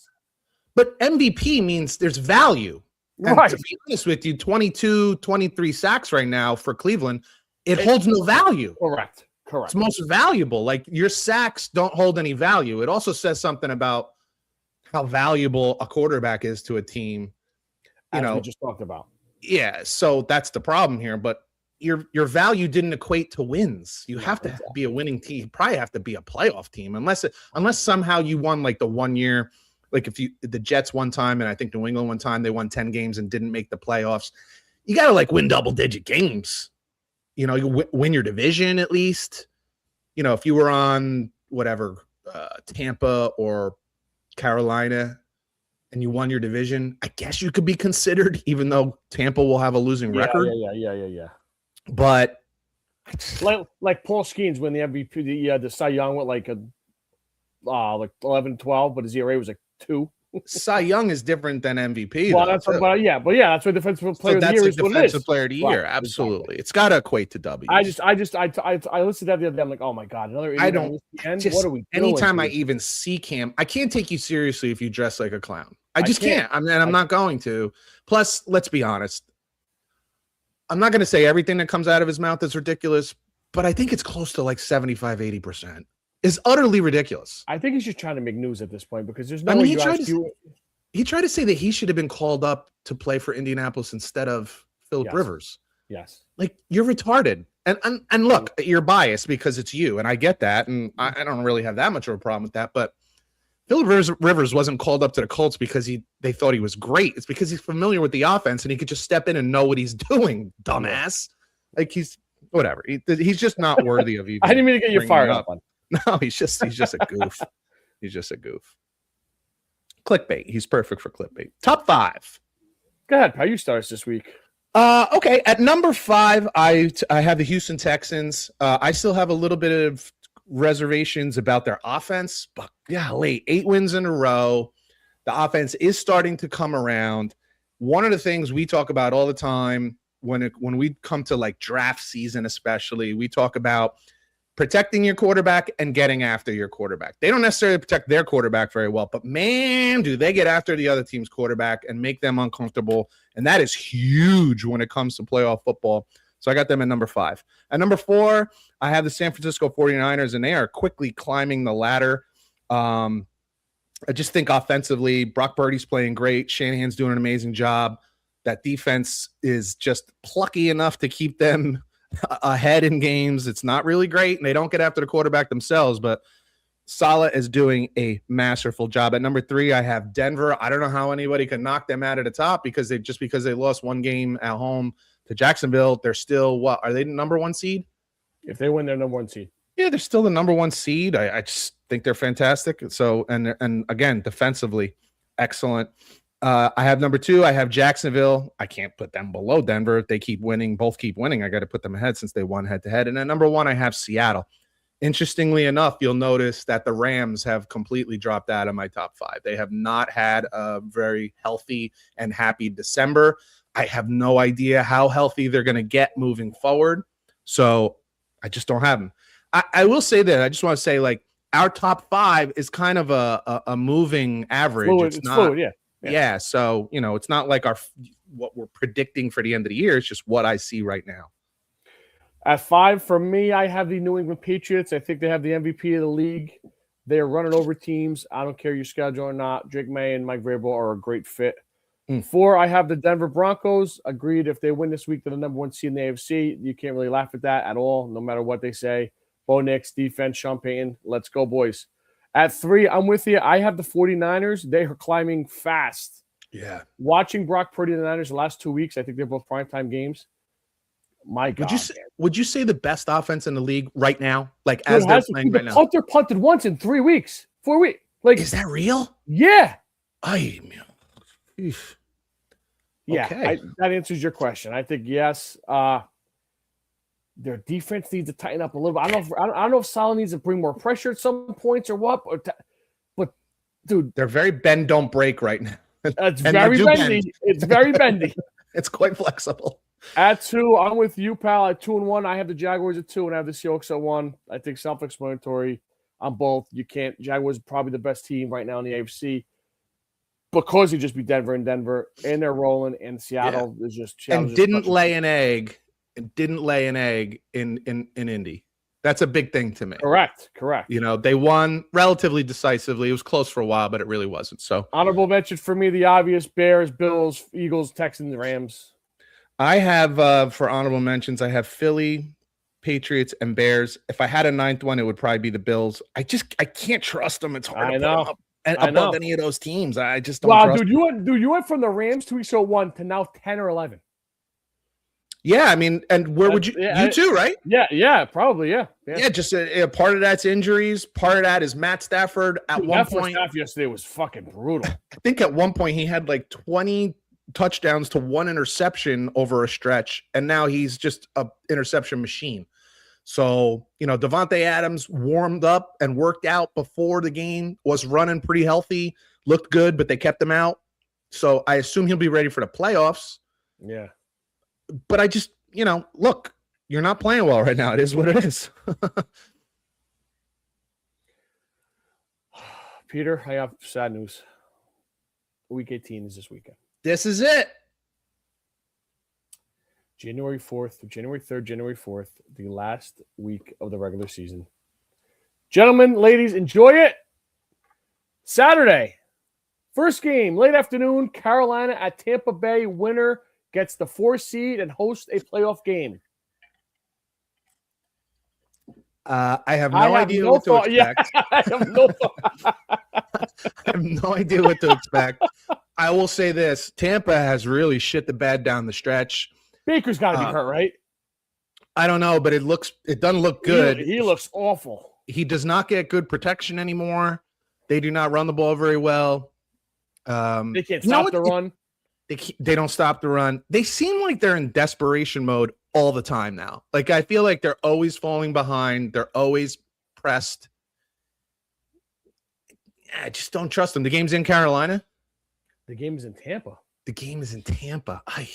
But MVP means there's value. And
right.
To be honest with you, 22, 23 sacks right now for Cleveland, it holds no value.
Correct.
It's most valuable. Like, your sacks don't hold any value. It also says something about how valuable a quarterback is to a team.
We just talked about.
Yeah, so that's the problem here. But your value didn't equate to wins. You have to be a winning team. You probably have to be a playoff team, unless somehow you won like the 1 year. Like the Jets one time, and I think New England one time, they won 10 games and didn't make the playoffs. You got to like win double-digit games. You win your division at least. If you were on whatever Tampa or Carolina and you won your division, I guess you could be considered, even though Tampa will have a losing record.
Yeah.
But
like Paul Skeens win the MVP, the Cy Young with like 11, 12, but his ERA was like 2.
Cy Young is different than MVP.
Well, that's what defensive player of the year is.
Defensive player of the year, absolutely. Exactly. It's got to equate to W.
I listened to that the other day. I'm like, oh my god, another.
I don't.
What are we doing?
Anytime I even see Cam, I can't take you seriously if you dress like a clown. I just can't. I'm not going to. Plus, let's be honest. I'm not going to say everything that comes out of his mouth is ridiculous, but I think it's close to like 75, 80%. Is utterly ridiculous.
I think he's just trying to make news at this point because there's no
way
he
tried to say that he should have been called up to play for Indianapolis instead of Phillip Rivers.
Yes.
Like, you're retarded. And look, you're biased because it's you, and I get that, and I don't really have that much of a problem with that, but Phillip Rivers wasn't called up to the Colts because they thought he was great. It's because he's familiar with the offense and he could just step in and know what he's doing, dumbass. Like, he's whatever. He's just not worthy of even.
I didn't mean to get you fired up on.
No, he's just a goof. He's just a goof. Clickbait. He's perfect for clickbait. Top 5.
Go ahead, pal. You start us this week.
Okay. At number 5, I have the Houston Texans. I still have a little bit of reservations about their offense, but golly, 8 wins in a row. The offense is starting to come around. One of the things we talk about all the time when we come to like draft season, especially, we talk about protecting your quarterback and getting after your quarterback. They don't necessarily protect their quarterback very well, but man, do they get after the other team's quarterback and make them uncomfortable. And that is huge when it comes to playoff football. So I got them at number 5. At number 4, I have the San Francisco 49ers, and they are quickly climbing the ladder. I just think offensively, Brock Purdy's playing great. Shanahan's doing an amazing job. That defense is just plucky enough to keep them ahead in games. It's not really great, and they don't get after the quarterback themselves, but Saleh is doing a masterful job. At number 3, I have Denver. I don't know how anybody can knock them out of the top because they lost one game at home to Jacksonville. They're still are they the number 1 seed?
If they win, they're number 1 seed.
Yeah, they're still the number 1 seed. I just think they're fantastic. So and again, defensively, excellent. I have number 2. I have Jacksonville. I can't put them below Denver. If they keep winning, both keep winning, I got to put them ahead since they won head-to-head. And at number 1, I have Seattle. Interestingly enough, you'll notice that the Rams have completely dropped out of my top 5. They have not had a very healthy and happy December. I have no idea how healthy they're going to get moving forward. So I just don't have them. I will say that. I just want to say, like, our top 5 is kind of a moving average.
It's fluid, yeah.
Yeah. So, it's not like what we're predicting for the end of the year. It's just what I see right now.
At 5, for me, I have the New England Patriots. I think they have the MVP of the league. They are running over teams. I don't care your schedule or not. Drake May and Mike Vrabel are a great fit. 4, I have the Denver Broncos. Agreed, if they win this week, they're the number 1 seed in the AFC. You can't really laugh at that at all, no matter what they say. Bo Nix, defense, Sean Payton. Let's go, boys. At 3, I'm with you. I have the 49ers. They are climbing fast.
Yeah.
Watching Brock Purdy and the Niners the last 2 weeks, I think they're both primetime games. My God.
Would you say the best offense in the league right now? Like, as they're playing right now?
The punter punted once in 3 weeks. 4 weeks. Like,
is that real?
Yeah.
Yeah.
Okay. That answers your question. I think yes. Their defense needs to tighten up a little bit. I don't know if Salah needs to bring more pressure at some points or what. But dude,
they're very bend don't break right now.
It's very bendy. It's very bendy.
It's quite flexible.
At 2, I'm with you, pal. At 2-1, I have the Jaguars at 2, and I have the Seahawks at 1. I think self-explanatory on both. You can't. Jaguars are probably the best team right now in the AFC because you just beat Denver, and they're rolling. And Seattle is just
didn't lay an egg in Indy. That's a big thing to me.
Correct.
They won relatively decisively. It was close for a while, but it really wasn't. So
honorable mention for me, the obvious: Bears, Bills, Eagles, Texans, Rams.
I have for honorable mentions, I have Philly, Patriots, and Bears. If I had a 9th one, it would probably be the Bills. I can't trust them. It's hard to put them up above any of those teams. I just don't trust them.
You went from the Rams 2 weeks ago 1 to now 10 or 11.
Yeah, I mean, and where would you too, right?
Yeah, probably, yeah.
Just a part of that's injuries. Part of that is Matt Stafford. At one point,
first half yesterday was fucking brutal.
I think at one point he had like 20 touchdowns to 1 interception over a stretch, and now he's just a interception machine. So, Devontae Adams warmed up and worked out before the game, was running pretty healthy, looked good, but they kept him out. So I assume he'll be ready for the playoffs.
Yeah.
But I just, look, you're not playing well right now. It is what it is.
Peter, I have sad news. Week 18 is this weekend.
This is it.
January 4th, January 3rd, January 4th, the last week of the regular season. Gentlemen, ladies, enjoy it. Saturday, first game, late afternoon, Carolina at Tampa Bay. Winner gets the 4 seed and hosts a playoff game.
I have no idea what to expect.
Yeah, I have no
I have no idea what to expect. I will say this. Tampa has really shit the bed down the stretch.
Baker's got to be hurt, right?
I don't know, but it doesn't look good.
He looks awful.
He does not get good protection anymore. They do not run the ball very well.
They can't stop the run.
They don't stop the run. They seem like they're in desperation mode all the time now. Like, I feel like they're always falling behind. They're always pressed. I just don't trust them. The game's in Carolina.
The game is in Tampa.
The game is in Tampa. I'm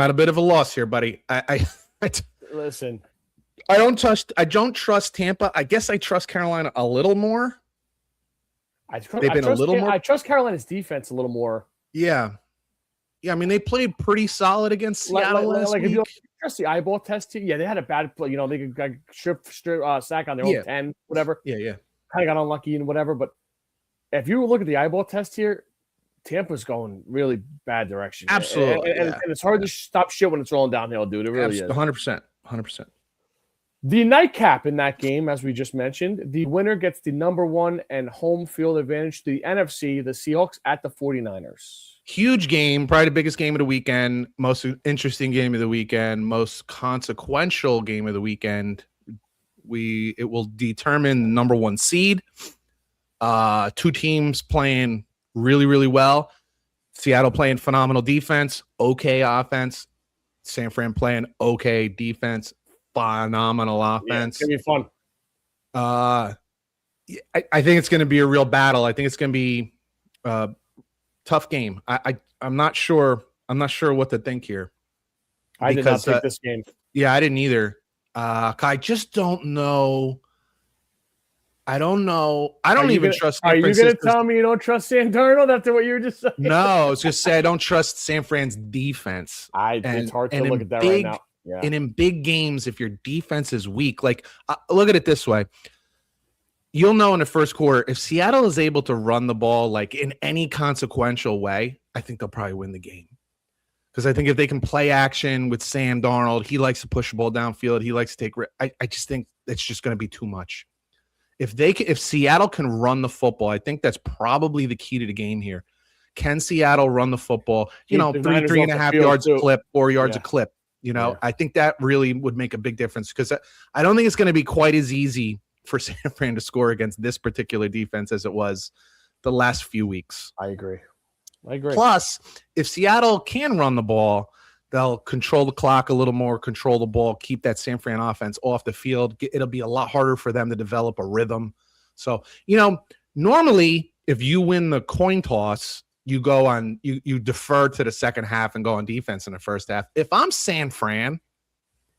at a bit of a loss here, buddy.
Listen.
I don't trust Tampa. I guess I trust Carolina a little more.
I trust Carolina's defense a little more.
Yeah. I mean, they played pretty solid against Seattle last week.
If you trust the eyeball test team, they had a bad play. They got strip sack on their own 10, whatever.
Yeah.
Kind of got unlucky and whatever. But if you look at the eyeball test here, Tampa's going really bad direction.
Absolutely.
And it's hard to stop shit when it's rolling downhill, dude. It really is.
100%. 100%.
The nightcap in that game, as we just mentioned, the winner gets the number 1 and home field advantage to the NFC, the Seahawks at the 49ers.
Huge game, probably the biggest game of the weekend, most interesting game of the weekend, most consequential game of the weekend. It will determine the number 1 seed. 2 teams playing really, really well. Seattle playing phenomenal defense, okay offense. San Fran playing okay defense, phenomenal offense.
Yeah, it's gonna be fun.
I think it's going to be a real battle. I think it's going to be a tough game. I'm not sure. I'm not sure what to think here.
I did not take this game.
Yeah, I didn't either. I just don't know. I don't know. I don't even trust.
Are you going to tell me you don't trust Sam Darnold after what you were just saying?
No, I was just saying I don't trust San Fran's defense.
It's hard to look at that right now. Yeah.
And in big games, if your defense is weak, like look at it this way. You'll know in the first quarter, if Seattle is able to run the ball like in any consequential way, I think they'll probably win the game. Because I think if they can play action with Sam Darnold, he likes to push the ball downfield. He likes to take. I just think it's just going to be too much. If Seattle can run the football, I think that's probably the key to the game here. Can Seattle run the football? You know, 3.5 yards a clip, 4 yards a clip. You know, I think that really would make a big difference because I don't think it's going to be quite as easy for San Fran to score against this particular defense as it was the last few weeks.
I agree.
Plus, if Seattle can run the ball, they'll control the clock a little more, control the ball, keep that San Fran offense off the field. It'll be a lot harder for them to develop a rhythm. So, you know, normally if you win the coin toss, you go on, you defer to the second half and go on defense in the first half. If I'm San Fran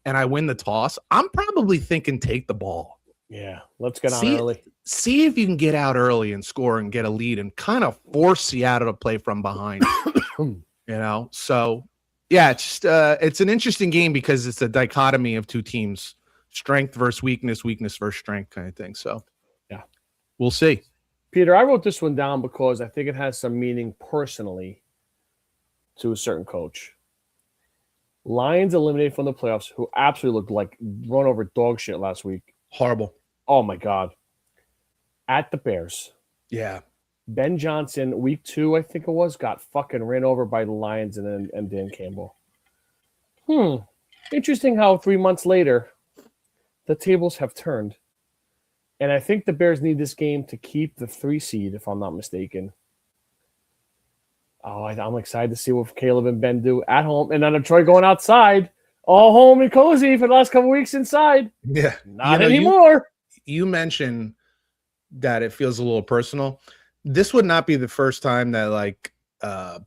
and I win the toss, I'm probably thinking take the ball.
Yeah, let's get on early.
See if you can get out early and score and get a lead and kind of force Seattle to play from behind. You know, so yeah, it's just it's an interesting game because it's a dichotomy of two teams: strength versus weakness, weakness versus strength, kind of thing. So
yeah,
we'll see.
Peter, I wrote this one down because I think it has some meaning personally to a certain coach. Lions eliminated from the playoffs, who absolutely looked like run over dog shit last week.
Horrible.
Oh, my God. At the Bears.
Yeah.
Ben Johnson, week 2, I think it was, got fucking ran over by the Lions and Dan Campbell. Interesting how 3 months later, the tables have turned. And I think the Bears need this game to keep the 3 seed, if I'm not mistaken. Oh, I'm excited to see what Caleb and Ben do at home. And then Detroit going outside. All home and cozy for the last couple weeks inside.
Yeah.
Not anymore.
You mentioned that it feels a little personal. This would not be the first time that like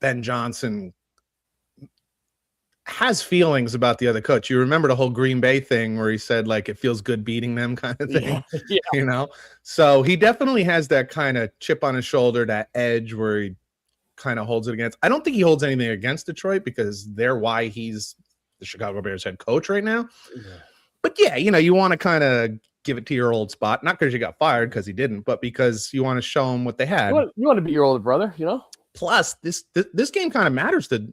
Ben Johnson has feelings about the other coach. You remember the whole Green Bay thing where he said like it feels good beating them kind of thing.
Yeah.
You know? So he definitely has that kind of chip on his shoulder, that edge where he kind of holds it against. I don't think he holds anything against Detroit because they're why he's the Chicago Bears head coach right now. Yeah. But yeah, you know, you want to kind of give it to your old spot, not because you got fired because he didn't, but because you want to show them what they had.
You want to beat your older brother, you know?
Plus, this game kind of matters to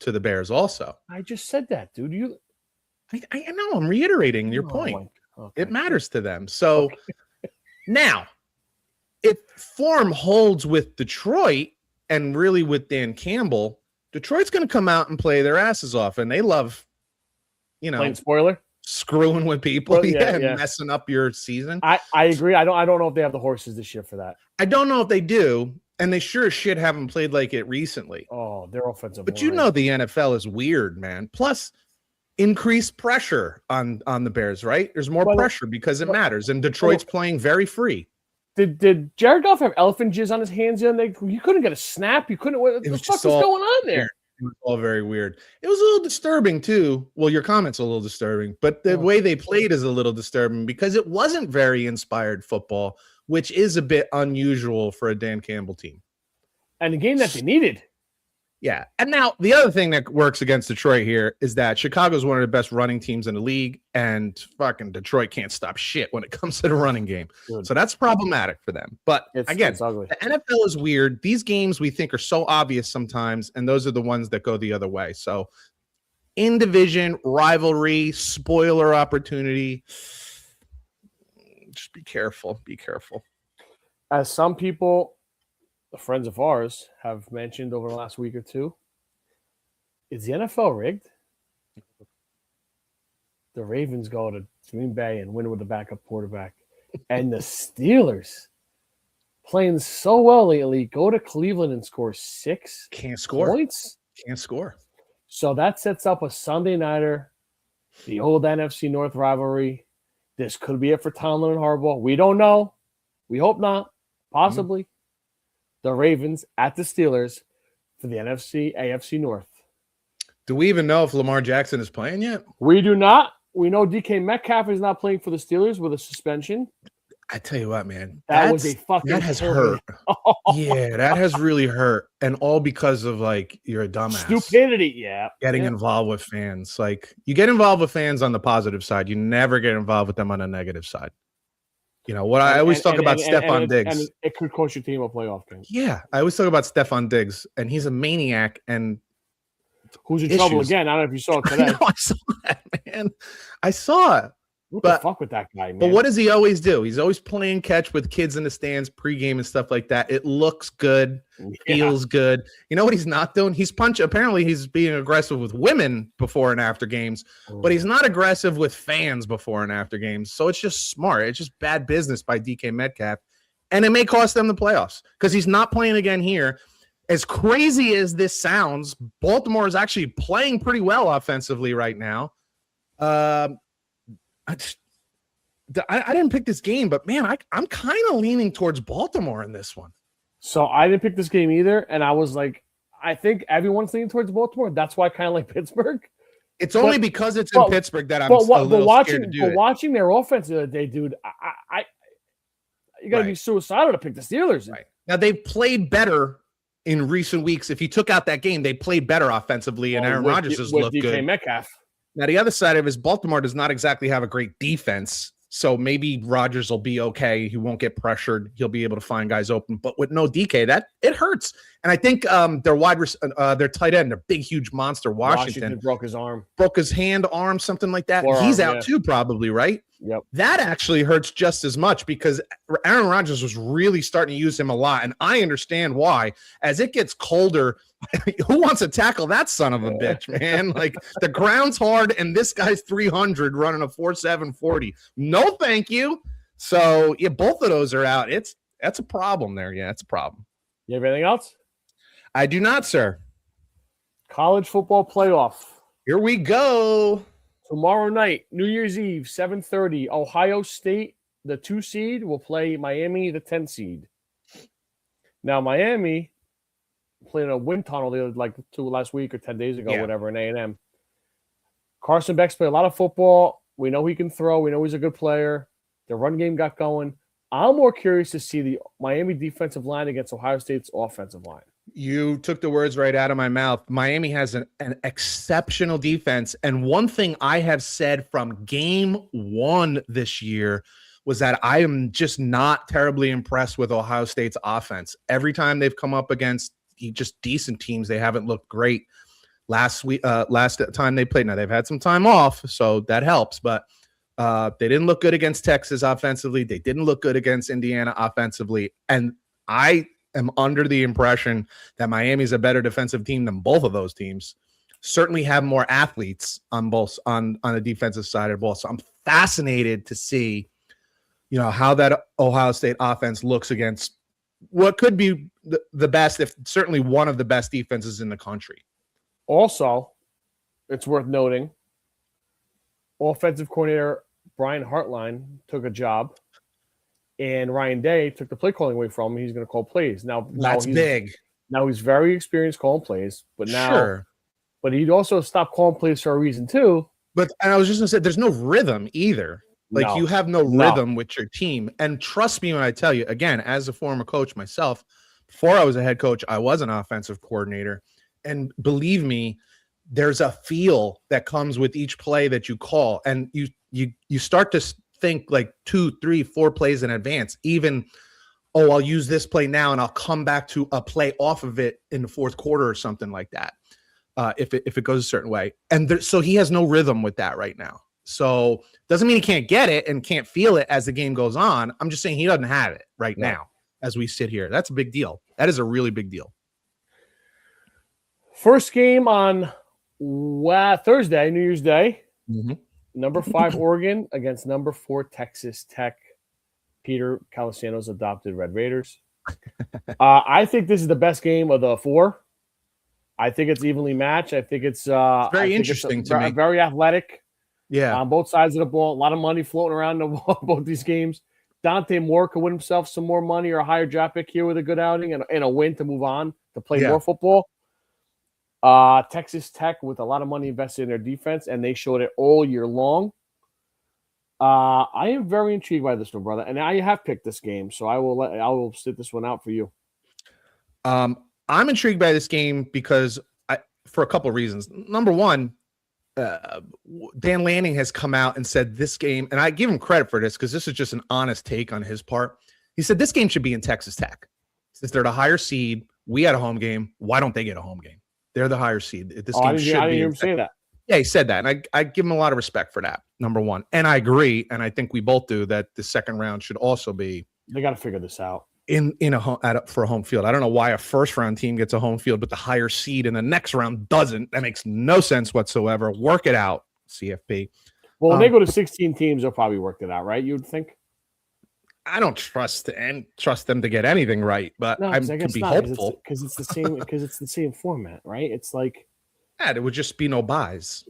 the Bears also.
I just said that, dude.
I know, I'm reiterating your point. Okay. It matters to them. So now, if form holds with Detroit and really with Dan Campbell, Detroit's going to come out and play their asses off, and they love, you know,
plain spoiler,
screwing with people, and messing up your season.
I agree. I don't know if they have the horses this year for that.
I don't know if they do, and they sure as shit haven't played like it recently.
Oh, their offensive.
But you know the NFL is weird, man. Plus, increased pressure on the Bears, right? There's more pressure because it matters, and Detroit's playing very free.
Did Jared Goff have elephant jizz on his hands? You couldn't get a snap. You couldn't. What the fuck was going on there?
It was all very weird. It was a little disturbing too. Well, your comments are a little disturbing, but the way they played is a little disturbing because it wasn't very inspired football, which is a bit unusual for a Dan Campbell team.
And the game that they needed.
Yeah. And now the other thing that works against Detroit here is that Chicago's one of the best running teams in the league, and fucking Detroit can't stop shit when it comes to the running game. Good. So that's problematic for them. But again, the NFL is weird. These games we think are so obvious sometimes, and those are the ones that go the other way. So in division, rivalry, spoiler opportunity. Just be careful. Be careful.
As some people, friends of ours, have mentioned over the last week or two, is the NFL rigged? The Ravens go to Green Bay and win with the backup quarterback. And the Steelers, playing so well lately, go to Cleveland and score 6 points.
Can't score.
So that sets up a Sunday nighter, the old NFC North rivalry. This could be it for Tomlin and Harbaugh. We don't know. We hope not. Possibly. The Ravens at the Steelers for the AFC North.
Do we even know if Lamar Jackson is playing yet?
We do not. We know DK Metcalf is not playing for the Steelers with a suspension.
I tell you what, man.
That was a fucking
that has hurt. Yeah, that has really hurt. And all because of like you're a dumbass.
Stupidity, yeah.
Getting involved with fans. Like you get involved with fans on the positive side. You never get involved with them on the negative side. You know what I always talk about Stephon Diggs.
And it could cost your team a playoff game.
Yeah. I always talk about Stephon Diggs, and he's a maniac and
who's in trouble again. I don't know if you saw it today.
I saw that, man. I saw it.
What the fuck with that guy, man?
But what does he always do? He's always playing catch with kids in the stands pregame and stuff like that. It looks good, feels good. You know what he's not doing? Apparently he's being aggressive with women before and after games, but he's not aggressive with fans before and after games. So it's just smart. It's just bad business by DK Metcalf. And it may cost them the playoffs because he's not playing again here. As crazy as this sounds, Baltimore is actually playing pretty well offensively right now. I didn't pick this game, but man, I'm kind of leaning towards Baltimore in this one.
So I didn't pick this game either, and I was like, I think everyone's leaning towards Baltimore. That's why I kind of like Pittsburgh.
It's only because it's in Pittsburgh that I'm a little scared to do it.
Watching their offense the other day, dude, you got to be suicidal to pick the Steelers.
Right. Now, they've played better in recent weeks. If you took out that game, they played better offensively, and Aaron Rodgers has looked
DK
good.
Metcalf.
Now, the other side of it is Baltimore does not exactly have a great defense, so maybe Rodgers will be okay. He won't get pressured. He'll be able to find guys open. But with no DK, it hurts. And I think their tight end, their big, huge monster, Washington
broke his arm.
Broke his hand, arm, something like that.
Forearm,
he's out too, probably, right?
Yep.
That actually hurts just as much because Aaron Rodgers was really starting to use him a lot. And I understand why. As it gets colder, who wants to tackle that son of a bitch, man? Like the ground's hard and this guy's 300 running a 4.7 40. No, thank you. So yeah, both of those are out. That's a problem there. Yeah, it's a problem.
You have anything else?
I do not, sir.
College football playoff.
Here we go.
Tomorrow night, New Year's Eve, 7:30, Ohio State, the 2 seed, will play Miami, the 10 seed. Now, Miami played a wind tunnel last week or 10 days ago, whatever, in A&M. Carson Beck's played a lot of football. We know he can throw. We know he's a good player. The run game got going. I'm more curious to see the Miami defensive line against Ohio State's offensive line.
You took the words right out of my mouth. Miami has an exceptional defense. And one thing I have said from game one this year was that I am just not terribly impressed with Ohio State's offense. Every time they've come up against just decent teams, they haven't looked great. Last time they played, now they've had some time off, so that helps. But they didn't look good against Texas offensively. They didn't look good against Indiana offensively. And I am under the impression that Miami's a better defensive team than both of those teams. Certainly have more athletes on both on the defensive side of the ball. So I'm fascinated to see, how that Ohio State offense looks against what could be the best, if certainly one of the best defenses in the country.
Also, it's worth noting, offensive coordinator Brian Hartline took a job, and Ryan Day took the play calling away from him. He's going to call plays. Now
that's big.
Now he's very experienced calling plays, but but he'd also stop calling plays for a reason too.
And I was just going to say, there's no rhythm either. You have no rhythm with your team. And trust me when I tell you, again, as a former coach myself, before I was a head coach, I was an offensive coordinator. And believe me, there's a feel that comes with each play that you call. And you start to think like 2, 3, 4 plays in advance. Even, I'll use this play now and I'll come back to a play off of it in the fourth quarter or something like that. If it goes a certain way. And so he has no rhythm with that right now. So doesn't mean he can't get it and can't feel it as the game goes on. I'm just saying he doesn't have it right now as we sit here. That's a big deal. That is a really big deal.
First game on Thursday, New Year's Day.
Mm-hmm.
Number 5 Oregon against number 4 Texas Tech. Peter Calisano's adopted Red Raiders. I think this is the best game of the 4. I think it's evenly matched. I think it's
very interesting to me.
Very athletic.
Yeah,
on both sides of the ball. A lot of money floating around both these games. Dante Moore could win himself some more money or a higher draft pick here with a good outing and a win to move on to play more football. Texas Tech with a lot of money invested in their defense, and they showed it all year long. I am very intrigued by this one, brother, and I have picked this game, so I will sit this one out for you.
I'm intrigued by this game because for a couple of reasons. Number one, Dan Lanning has come out and said this game, and I give him credit for this because this is just an honest take on his part. He said this game should be in Texas Tech. Since they're the higher seed, we had a home game. Why don't they get a home game? They're the higher seed. This game should be. I didn't hear him say that. Yeah, he said that, and I give him a lot of respect for that, number one. And I agree, and I think we both do, that the second round should also be.
They got to figure this out.
For a home field. I don't know why a first round team gets a home field, but the higher seed in the next round doesn't. That makes no sense whatsoever. Work it out, CFP.
Well, when they go to 16 teams, they'll probably work it out, right? You'd think.
I don't trust them to get anything right, but I can be hopeful
because it's the same. Because it's the same format, right? It's like,
yeah, it would just be no buys.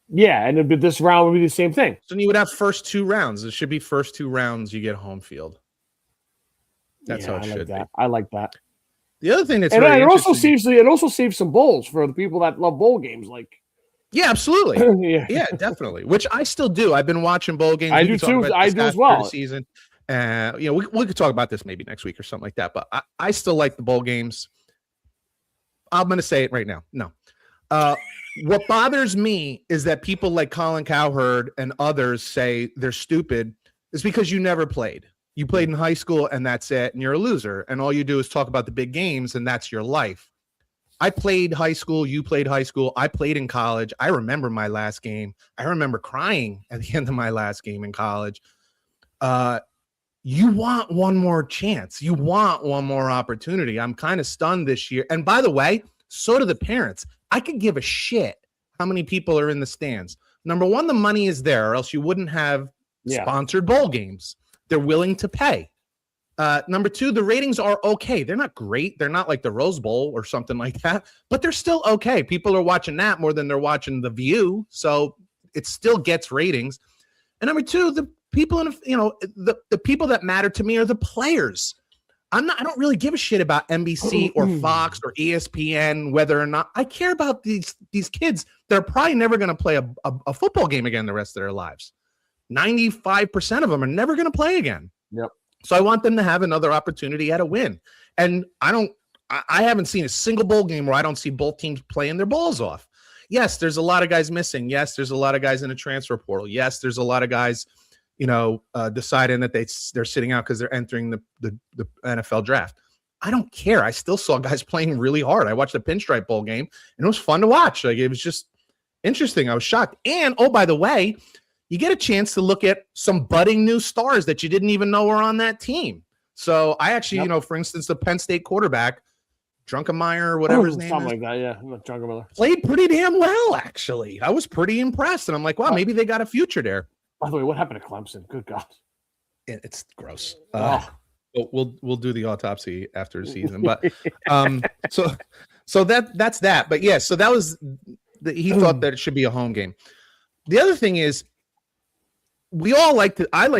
Yeah, and this round would be the same thing.
So you would have first two rounds. It should be first two rounds. You get home field. That's how it should be.
I like that.
The other thing that's
it also saves some bowls for the people that love bowl games. Like,
yeah, absolutely, yeah, definitely. Which I still do. I've been watching bowl games.
I do too. I do as well.
Season, we could talk about this maybe next week or something like that. But I still like the bowl games. I'm going to say it right now. No, what bothers me is that people like Colin Cowherd and others say they're stupid. Is because you never played. You played in high school and that's it, and you're a loser. And all you do is talk about the big games, and that's your life. I played high school. You played high school. I played in college. I remember my last game. I remember crying at the end of my last game in college. You want one more chance. You want one more opportunity. I'm kind of stunned this year. And by the way, so do the parents. I could give a shit how many people are in the stands. Number one, the money is there, or else you wouldn't have sponsored bowl games. They're willing to pay. Number two, the ratings are okay. They're not great. They're not like the Rose Bowl or something like that, but they're still okay. People are watching that more than they're watching The View, so it still gets ratings. And number two, the people the people that matter to me are the players. I don't really give a shit about NBC or Fox or ESPN, whether or not I care about these kids. They're probably never going to play a football game again the rest of their lives. 95% of them are never going to play again.
Yep.
So I want them to have another opportunity at a win. And I haven't seen a single bowl game where I don't see both teams playing their balls off. Yes, there's a lot of guys missing. Yes, there's a lot of guys in the transfer portal. Yes, there's a lot of guys, deciding that they're sitting out because they're entering the NFL draft. I don't care. I still saw guys playing really hard. I watched the Pinstripe Bowl game, and it was fun to watch. Like, it was just interesting. I was shocked. And, oh, by the way, you get a chance to look at some budding new stars that you didn't even know were on that team. So I actually, for instance, the Penn State quarterback, Drunkenmeyer, whatever his name
something
is,
like that, yeah, Drunkenmeyer,
played pretty damn well, actually. I was pretty impressed, and I'm like, wow, maybe they got a future there.
By the way, what happened to Clemson? Good God.
It's gross. We'll do the autopsy after the season. But so that's that. But yeah, so that was he thought that it should be a home game. The other thing is, I like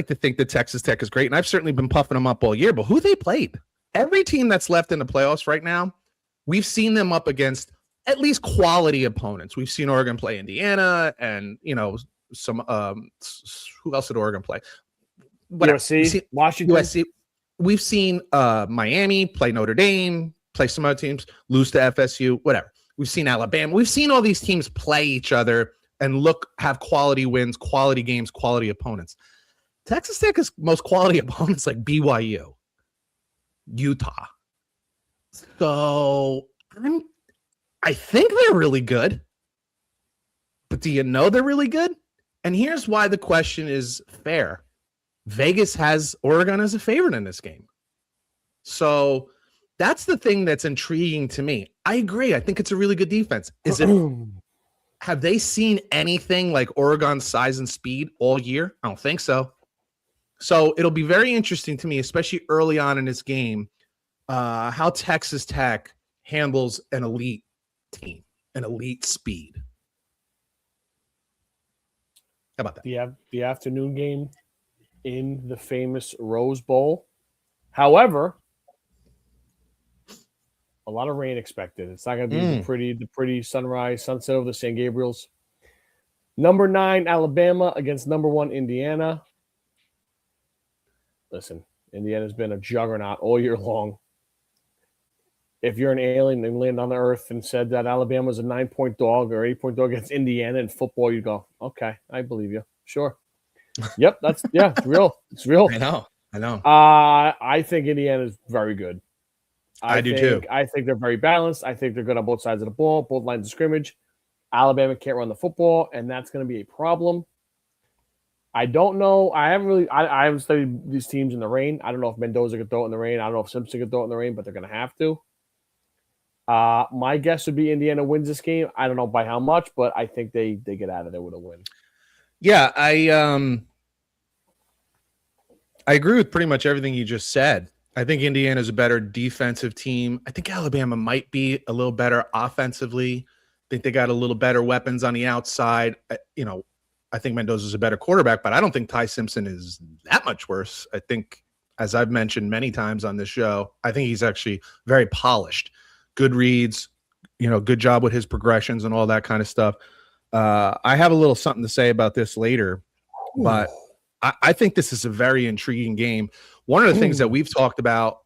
to think that Texas Tech is great, and I've certainly been puffing them up all year, but who they played? Every team that's left in the playoffs right now, we've seen them up against at least quality opponents. We've seen Oregon play Indiana, and some who else did Oregon play?
USC, Washington.
USC. We've seen Miami play Notre Dame, play some other teams, lose to FSU, whatever. We've seen Alabama. We've seen all these teams play each other and have quality wins, quality games, quality opponents. Texas Tech has most quality opponents like BYU, Utah. So I think they're really good. But do you know they're really good? And here's why the question is fair. Vegas has Oregon as a favorite in this game. So that's the thing that's intriguing to me. I agree. I think it's a really good defense. Have they seen anything like Oregon's size and speed all year? I don't think so. So it'll be very interesting to me, especially early on in this game, how Texas Tech handles an elite team, an elite speed. How about that?
The afternoon game in the famous Rose Bowl. However, a lot of rain expected. It's not going to be the pretty sunset over the San Gabriels. Number 9, Alabama against number 1, Indiana. Listen, Indiana's been a juggernaut all year long. If you're an alien and landed on the earth and said that Alabama's a 9-point dog or 8-point dog against Indiana in football, you'd go, okay, I believe you. Sure. Yep, it's real. It's real.
I know.
I think Indiana's very good.
I do too.
I think they're very balanced. I think they're good on both sides of the ball, both lines of scrimmage. Alabama can't run the football, and that's going to be a problem. I don't know. I haven't studied these teams in the rain. I don't know if Mendoza could throw it in the rain. I don't know if Simpson could throw it in the rain, but they're going to have to. My guess would be Indiana wins this game. I don't know by how much, but I think they get out of there with a win.
Yeah, I agree with pretty much everything you just said. I think Indiana's a better defensive team. I think Alabama might be a little better offensively. I think they got a little better weapons on the outside. I think Mendoza's a better quarterback, but I don't think Ty Simpson is that much worse. I think, as I've mentioned many times on this show, I think he's actually very polished. Good reads, good job with his progressions and all that kind of stuff. I have a little something to say about this later, but I think this is a very intriguing game. One of the things that we've talked about,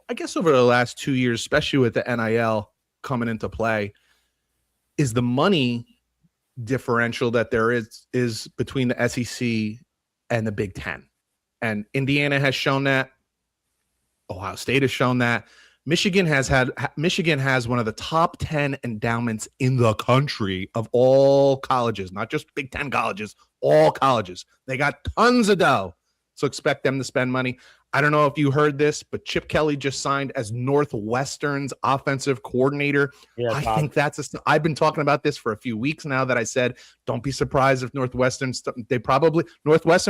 I guess, over the last 2 years, especially with the NIL coming into play, is the money differential that there is between the SEC and the Big Ten. And Indiana has shown that. Ohio State has shown that. Michigan has one of the top 10 endowments in the country of all colleges, not just Big Ten colleges, all colleges. They got tons of dough. So expect them to spend money. I don't know if you heard this, but Chip Kelly just signed as Northwestern's offensive coordinator. Yeah, I think I've been talking about this for a few weeks now that I said, don't be surprised if Northwestern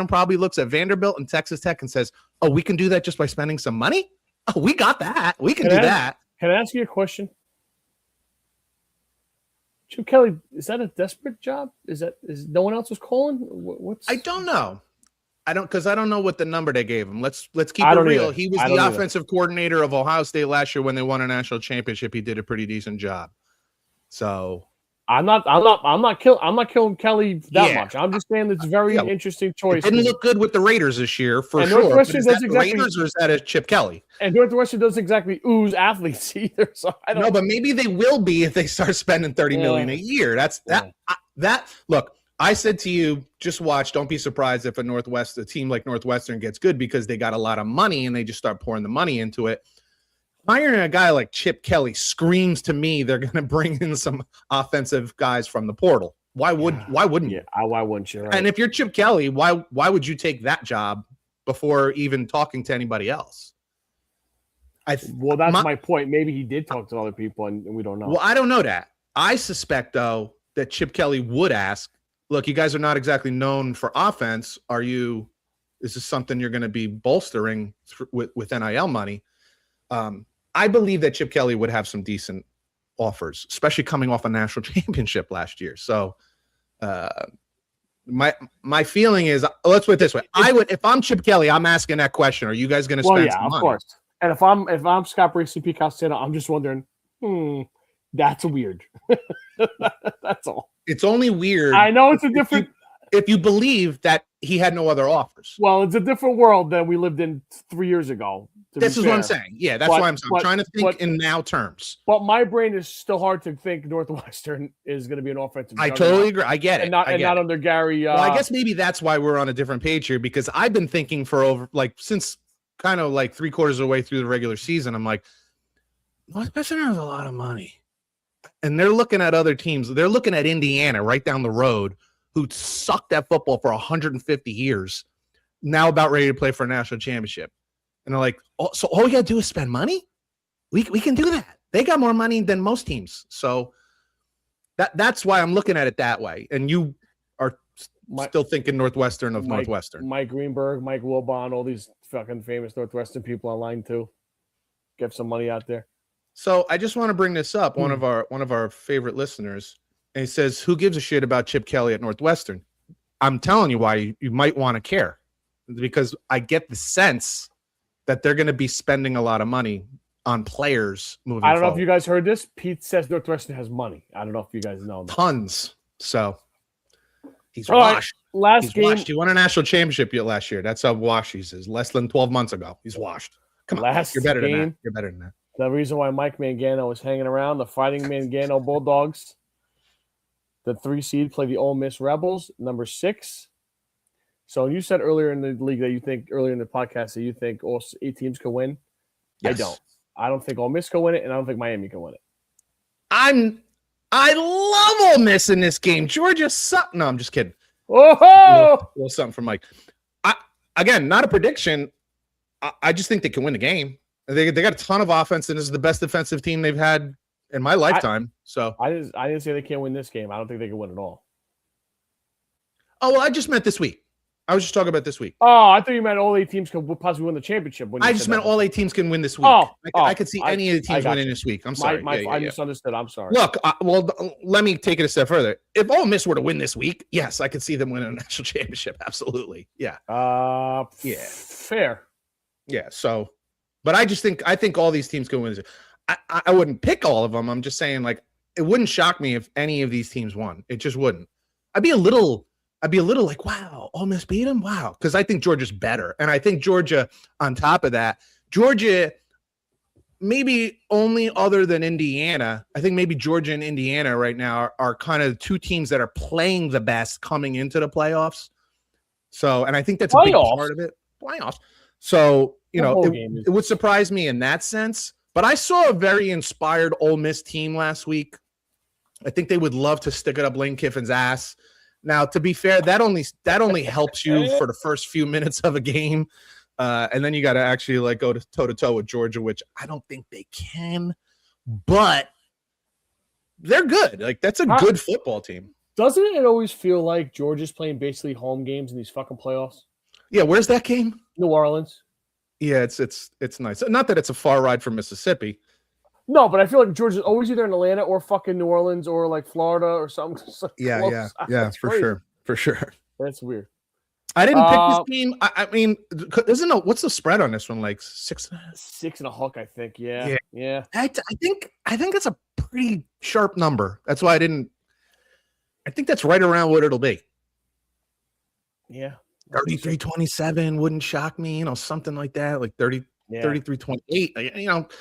probably looks at Vanderbilt and Texas Tech and says, oh, we can do that just by spending some money. Oh, we got that. We can do that.
Can I ask you a question? Chip Kelly, is that a desperate job? Is no one else was calling?
I don't know. Because I don't know what the number they gave him. Let's keep it real. Either. He was the offensive coordinator of Ohio State last year when they won a national championship. He did a pretty decent job. So
I'm not killing Kelly that much. I'm just saying it's a very interesting choice.
It didn't look good with the Raiders this year for sure. Northwestern does exactly, Raiders, or is that a Chip Kelly? And
Northwestern doesn't exactly ooze athletes either. So I don't know,
but maybe they will be if they start spending $30 million a year. Look. I said to you, just watch. Don't be surprised if a team like Northwestern gets good because they got a lot of money and they just start pouring the money into it. Hiring a guy like Chip Kelly screams to me they're going to bring in some offensive guys from the portal. Why wouldn't you?
Why wouldn't you? Right?
And if you're Chip Kelly, why would you take that job before even talking to anybody else?
That's my point. Maybe he did talk to other people and we don't know.
Well, I don't know that. I suspect, though, that Chip Kelly would ask, look, you guys are not exactly known for offense. Is this something you're going to be bolstering with NIL money? I believe that Chip Kelly would have some decent offers, especially coming off a national championship last year. So my feeling is, let's put it this way. If I'm Chip Kelly, I'm asking that question. Are you guys going to spend some money?
Of course. And if I'm Scott Briggs and Pete Costello, I'm just wondering, that's weird. That's all.
It's only weird.
I know it's a different.
If you believe that he had no other offers.
Well, it's a different world than we lived in 3 years ago.
This is what I'm saying. Yeah, that's why I'm trying to think in now terms.
But my brain is still hard to think Northwestern is going to be an offensive.
I totally agree. I get it.
And not under Gary.
Well, I guess maybe that's why we're on a different page here, because I've been thinking since kind of like 3/4 of the way through the regular season, I'm like, Northwestern has a lot of money. And they're looking at other teams. They're looking at Indiana right down the road, who sucked at football for 150 years, now about ready to play for a national championship. And they're like, so all we got to do is spend money? We can do that. They got more money than most teams. So that's why I'm looking at it that way. And you are still thinking Northwestern of Northwestern.
Mike Greenberg, Mike Wilbon, all these fucking famous Northwestern people online too. Get some money out there.
So I just want to bring this up. One of our favorite listeners, and he says, "Who gives a shit about Chip Kelly at Northwestern?" I'm telling you why you might want to care. because I get the sense that they're going to be spending a lot of money on players moving forward.
I don't know if you guys heard this. Pete says Northwestern has money. I don't know if you guys know that.
Tons. So he's
All right,
washed.
last
He's
game.
washed. He won a national championship last year. That's how washed he is. Less than 12 months ago. He's washed. Come on.
Last
You're better than
game.
that. You're better than that.
The reason why Mike Mangano was hanging around, the Fighting Mangano Bulldogs, the 3 seed, play the Ole Miss Rebels, number 6. So you said earlier in the league that you think, earlier in the podcast, that you think all 8 teams could win.
Yes.
I don't. I don't think Ole Miss can win it, and I don't think Miami can win it.
I love Ole Miss in this game. Georgia sucked. No, I'm just kidding.
Oh,
little something from Mike. Again, not a prediction. I just think they can win the game. They got a ton of offense, and this is the best defensive team they've had in my lifetime.
I didn't say they can't win this game. I don't think they can win at all.
Oh, well, I just meant this week. I was just talking about this week.
Oh, I thought you meant all 8 teams could possibly win the championship.
I just meant all 8 teams can win this week. I could see any of the teams winning this week. I'm sorry.
I misunderstood. I'm sorry.
Look, let me take it a step further. If Ole Miss were to win this week, yes, I could see them winning a national championship. Absolutely. Yeah.
Yeah. Fair.
Yeah. So, but I think all these teams can win. I wouldn't pick all of them. I'm just saying, like, it wouldn't shock me if any of these teams won. It just wouldn't. I'd be a little like, wow, Ole Miss beat them? Wow. Because I think Georgia's better. And I think Georgia, on top of that, Georgia, maybe only other than Indiana, I think maybe Georgia and Indiana right now are kind of 2 teams that are playing the best coming into the playoffs. So, and I think that's a big part of it. Playoffs. So, it would surprise me in that sense. But I saw a very inspired Ole Miss team last week. I think they would love to stick it up Lane Kiffin's ass. Now, to be fair, that only helps you for the first few minutes of a game, and then you got to actually like go toe to toe with Georgia, which I don't think they can. But they're good. Like, that's a good football team.
Doesn't it always feel like Georgia's playing basically home games in these fucking playoffs?
Yeah, where's that game?
New Orleans. Yeah,
it's nice. Not that it's a far ride from Mississippi.
No, but I feel like Georgia's always either in Atlanta or fucking New Orleans or like Florida or something.
Yeah, for sure.
That's weird.
I didn't pick this game. I mean, what's the spread on this one? Like 6
and a hook, I think. Yeah.
I think that's a pretty sharp number. That's why I didn't. I think that's right around what it'll be.
Yeah.
33-27 wouldn't shock me. Something like that. Like 33-28.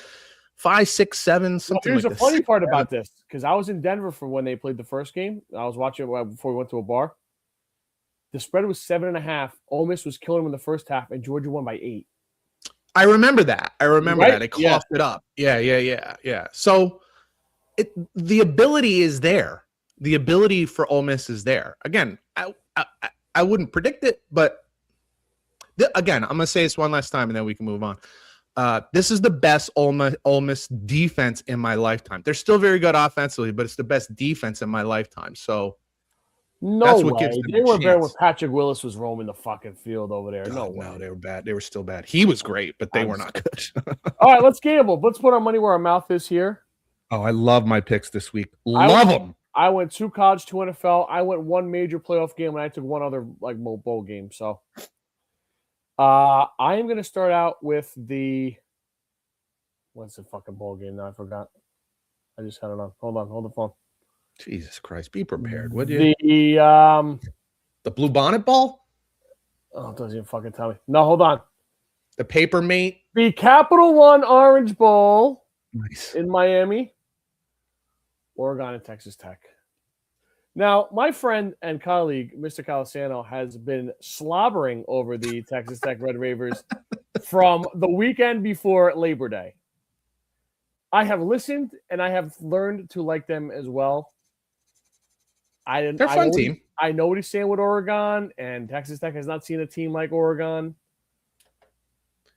5, 6, 7, something
here's
like
the funny part about this, because I was in Denver for when they played the first game. I was watching it before we went to a bar. The spread was 7.5. Ole Miss was killing them in the first half, and Georgia won by 8.
I remember that.
Right?
It coughed it up. Yeah. So the ability is there. The ability for Ole Miss is there. Again, I wouldn't predict it, but again, I'm going to say this one last time, and then we can move on. This is the best Ole Miss defense in my lifetime. They're still very good offensively, but it's the best defense in my lifetime. So
that's what gives them they were better when Patrick Willis was roaming the fucking field over there. No,
they were bad. They were still bad. He was great, but they were not good.
All right, let's gamble. Let's put our money where our mouth is here.
Oh, I love my picks this week. Love them.
I went 2 college, 2 NFL. I went 1 major playoff game, and I took 1 other like bowl game. So I am going to start out with what's the fucking bowl game now? I forgot. I just had it on. Hold the phone.
Jesus Christ, be prepared, would you?
The
Blue Bonnet Ball?
Oh, it doesn't even fucking tell me. No, hold on.
The Paper Mate?
The Capital One Orange Bowl.
Nice.
In Miami. Oregon and Texas Tech. Now, my friend and colleague, Mr. Calisano, has been slobbering over the Texas Tech Red Raiders from the weekend before Labor Day. I have listened, and I have learned to like them as well.
They're a fun team.
I know what he's saying with Oregon, and Texas Tech has not seen a team like Oregon.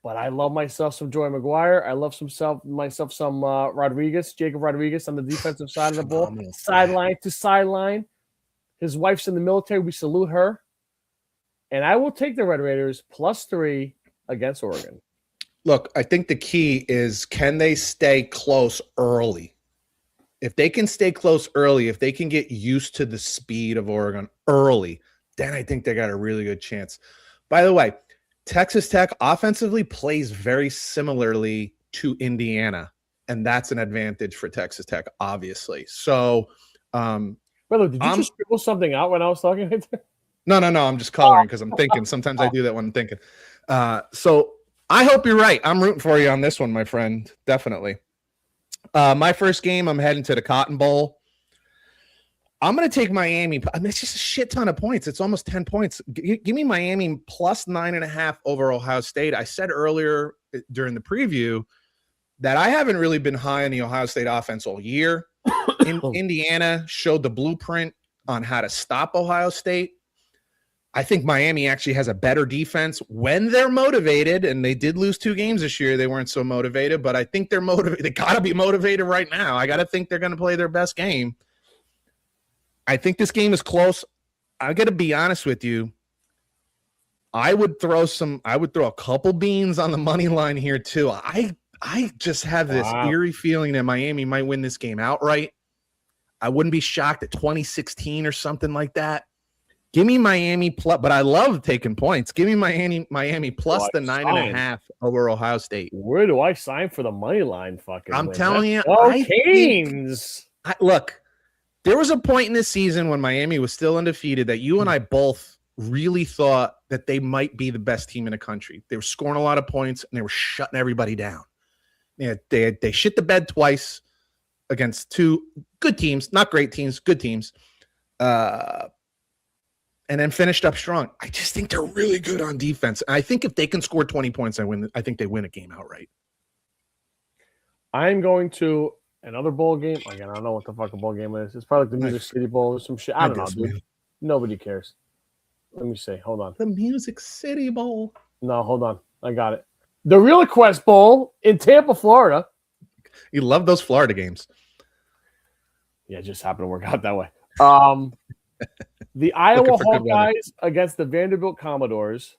But I love myself some Joey McGuire. I love myself some Rodriguez, Jacob Rodriguez on the defensive side of the ball, sideline to sideline. His wife's in the military. We salute her. And I will take the Red Raiders +3 against Oregon.
Look, I think the key is, can they stay close early? If they can stay close early, if they can get used to the speed of Oregon early, then I think they got a really good chance. By the way, Texas Tech offensively plays very similarly to Indiana, and that's an advantage for Texas Tech, obviously. So,
Brother, did you just scribble something out when I was talking right there?
No. I'm just coloring because I'm thinking. Sometimes I do that when I'm thinking. So I hope you're right. I'm rooting for you on this one, my friend. Definitely. My first game, I'm heading to the Cotton Bowl. I'm going to take Miami. I mean, it's just a shit ton of points. It's almost 10 points. Give me Miami plus 9.5 over Ohio State. I said earlier during the preview that I haven't really been high on the Ohio State offense all year. Indiana showed the blueprint on how to stop Ohio State. I think Miami actually has a better defense when they're motivated, and they did lose 2 games this year. They weren't so motivated, but I think they're motivated. They got to be motivated right now. I got to think they're going to play their best game. I think this game is close. I got to be honest with you. I would throw a couple beans on the money line here too. I just have this eerie feeling that Miami might win this game outright. I wouldn't be shocked at 2016 or something like that. Give me Miami plus, but I love taking points. Give me Miami plus the 9.5 over Ohio State.
Where do I sign for the money line? Fucking,
I'm telling you,
Canes.
Look, there was a point in this season when Miami was still undefeated that you and I both really thought that they might be the best team in the country. They were scoring a lot of points and they were shutting everybody down. Yeah, they shit the bed twice against 2 good teams, not great teams, good teams. And then finished up strong. I just think they're really good on defense. And I think if they can score 20 points, I think they win a game outright.
I'm going to another bowl game. Again, I don't know what the fucking bowl game is. It's probably like the Music City Bowl or some shit. I don't know, dude. Man. Nobody cares. Let me see. Hold on.
The Music City Bowl.
No, hold on. I got it. The Real Quest Bowl in Tampa, Florida.
You love those Florida games.
Yeah, it just happened to work out that way. The Iowa Hawkeyes against the Vanderbilt Commodores.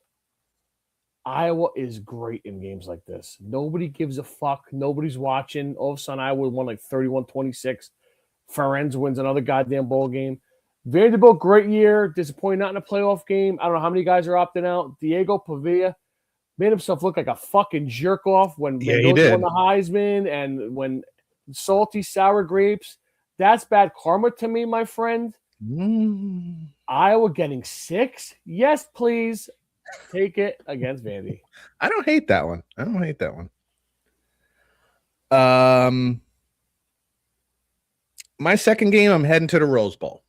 Iowa is great in games like this. Nobody gives a fuck. Nobody's watching. All of a sudden, Iowa won like 31-26. Ferenz wins another goddamn bowl game. Vanderbilt, great year. Disappointed not in a playoff game. I don't know how many guys are opting out. Diego Pavia made himself look like a fucking jerk off when he won the Heisman and when salty sour grapes. That's bad karma to me, my friend. Iowa getting 6? Yes, please. Take it against Vandy.
I don't hate that one. My second game, I'm heading to the Rose Bowl.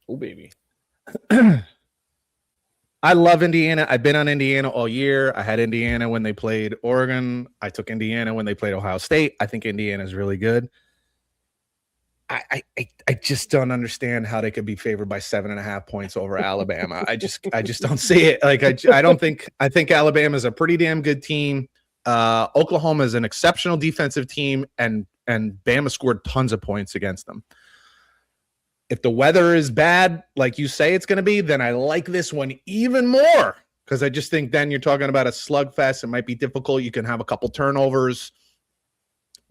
Oh, baby.
I love Indiana. I've been on Indiana all year. I had Indiana when they played Oregon. I took Indiana when they played Ohio State. I think Indiana is really good. I just don't understand how they could be favored by 7.5 points over Alabama. I just don't see it. Like I think Alabama is a pretty damn good team. Oklahoma is an exceptional defensive team, and Bama scored tons of points against them. If the weather is bad, like you say it's going to be, then I like this one even more because I just think then you're talking about a slugfest. It might be difficult. You can have a couple turnovers.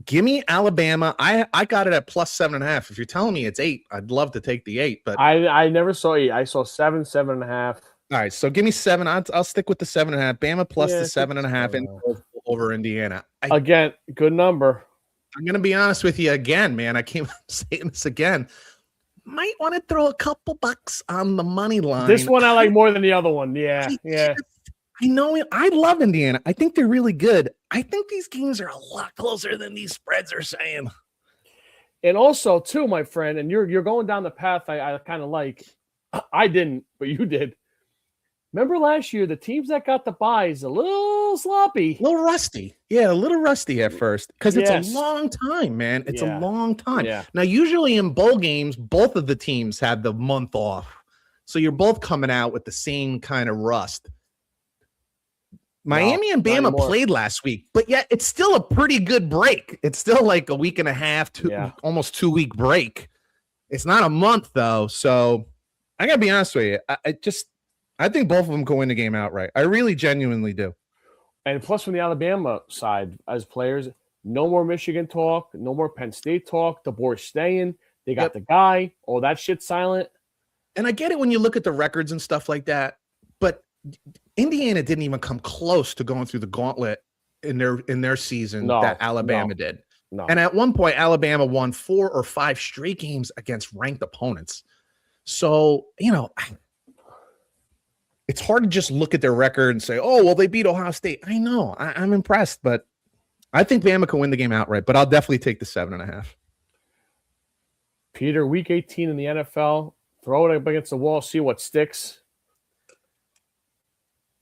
Give me Alabama. I got it at plus 7.5. If you're telling me it's 8, I'd love to take the 8. But
I never saw 8. I saw 7, 7.5.
All right, so give me 7. I'll stick with the 7.5. Bama plus the 7.5 and over Indiana.
Again, good number.
I'm gonna be honest with you again, man. I keep saying this again. Might want to throw a couple bucks on the money line.
This one I like more than the other one. Yeah.
I know. I love Indiana. I think they're really good. I think these games are a lot closer than these spreads are saying.
And also, too, my friend, and you're going down the path I kind of like. I didn't, but you did. Remember last year, the teams that got the buys a little sloppy.
A little rusty. Yeah, a little rusty at first because it's a long time, man. It's a long time.
Yeah.
Now, usually in bowl games, both of the teams have the month off. So you're both coming out with the same kind of rust. Miami and Bama played last week, but yet it's still a pretty good break. It's still like a week and a half to almost 2-week break. It's not a month, though. So I got to be honest with you. I think both of them go in the game outright. I really genuinely do.
And plus, from the Alabama side, as players, no more Michigan talk, no more Penn State talk. The board's staying. They got the guy. All that shit's silent.
And I get it when you look at the records and stuff like that. But Indiana didn't even come close to going through the gauntlet in their season that Alabama did.
No.
And at one point, Alabama won 4 or 5 straight games against ranked opponents. So, it's hard to just look at their record and say, oh, well, they beat Ohio State. I know. I'm impressed, but I think Bama can win the game outright, but I'll definitely take the 7.5.
Peter, week 18 in the NFL, throw it up against the wall, see what sticks.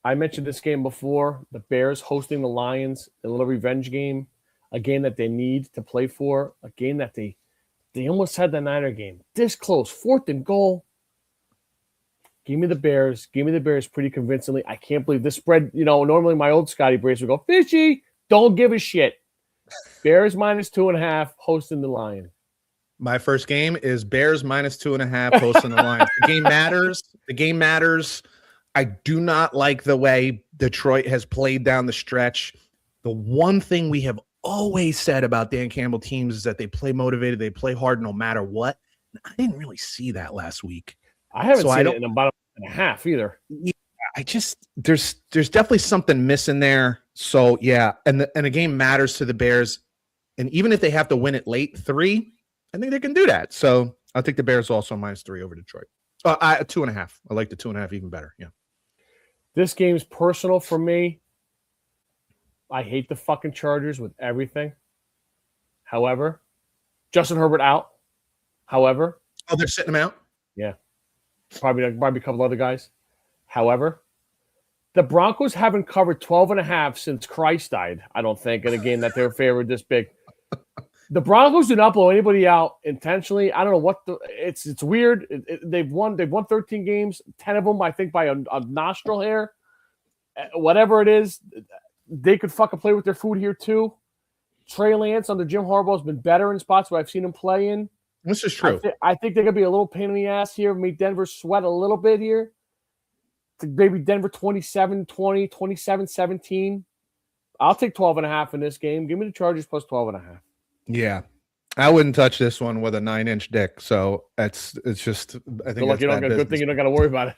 I mentioned this game before, the Bears hosting the Lions, a little revenge game, a game that they need to play for, a game that they almost had the Niner game. This close, 4th and goal. Give me the Bears. Give me the Bears pretty convincingly. I can't believe this spread. Normally my old Scotty Brace would go, fishy, don't give a shit. Bears -2.5, hosting the Lions.
My first game is Bears -2.5, hosting the Lions. The game matters. The game matters. I do not like the way Detroit has played down the stretch. The one thing we have always said about Dan Campbell teams is that they play motivated, they play hard no matter what. I didn't really see that last week.
I haven't seen it in about a half either.
Yeah, there's definitely something missing there. So yeah, and the game matters to the Bears, and even if they have to win it late 3, I think they can do that. So I'll take the Bears also -3 over Detroit. 2.5. I like the 2.5 even better. Yeah.
This game's personal for me. I hate the fucking Chargers with everything. However, Justin Herbert out. However,
they're sitting him out.
Yeah. Probably a couple other guys. However, the Broncos haven't covered 12.5 since Christ died, I don't think, in a game that they're favored this big. The Broncos do not blow anybody out intentionally. I don't know what it's weird. They've won 13 games, 10 of them, I think, by a nostril hair. Whatever it is, they could fucking play with their food here too. Trey Lance under Jim Harbaugh has been better in spots where I've seen him play in.
This is true.
I think they're going to be a little pain in the ass here, make Denver sweat a little bit here. Maybe Denver 27-20, 27-17. I'll take 12.5 in this game. Give me the Chargers plus 12.5.
Yeah. I wouldn't touch this one with a 9-inch dick. So it's just, I think
good thing you don't got to worry about it.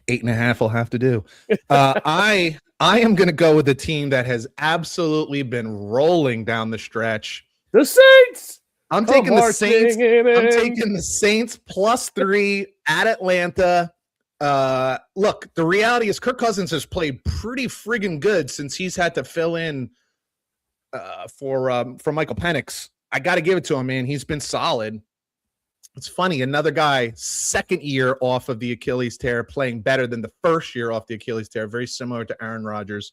8.5 will have to do. I am going to go with the team that has absolutely been rolling down the stretch.
The Saints.
I'm taking the Saints. I'm taking the Saints +3 at Atlanta. Look, the reality is Kirk Cousins has played pretty friggin' good since he's had to fill in for Michael Penix. I got to give it to him, man. He's been solid. It's funny, another guy, second year off of the Achilles tear, playing better than the first year off the Achilles tear, very similar to Aaron Rodgers.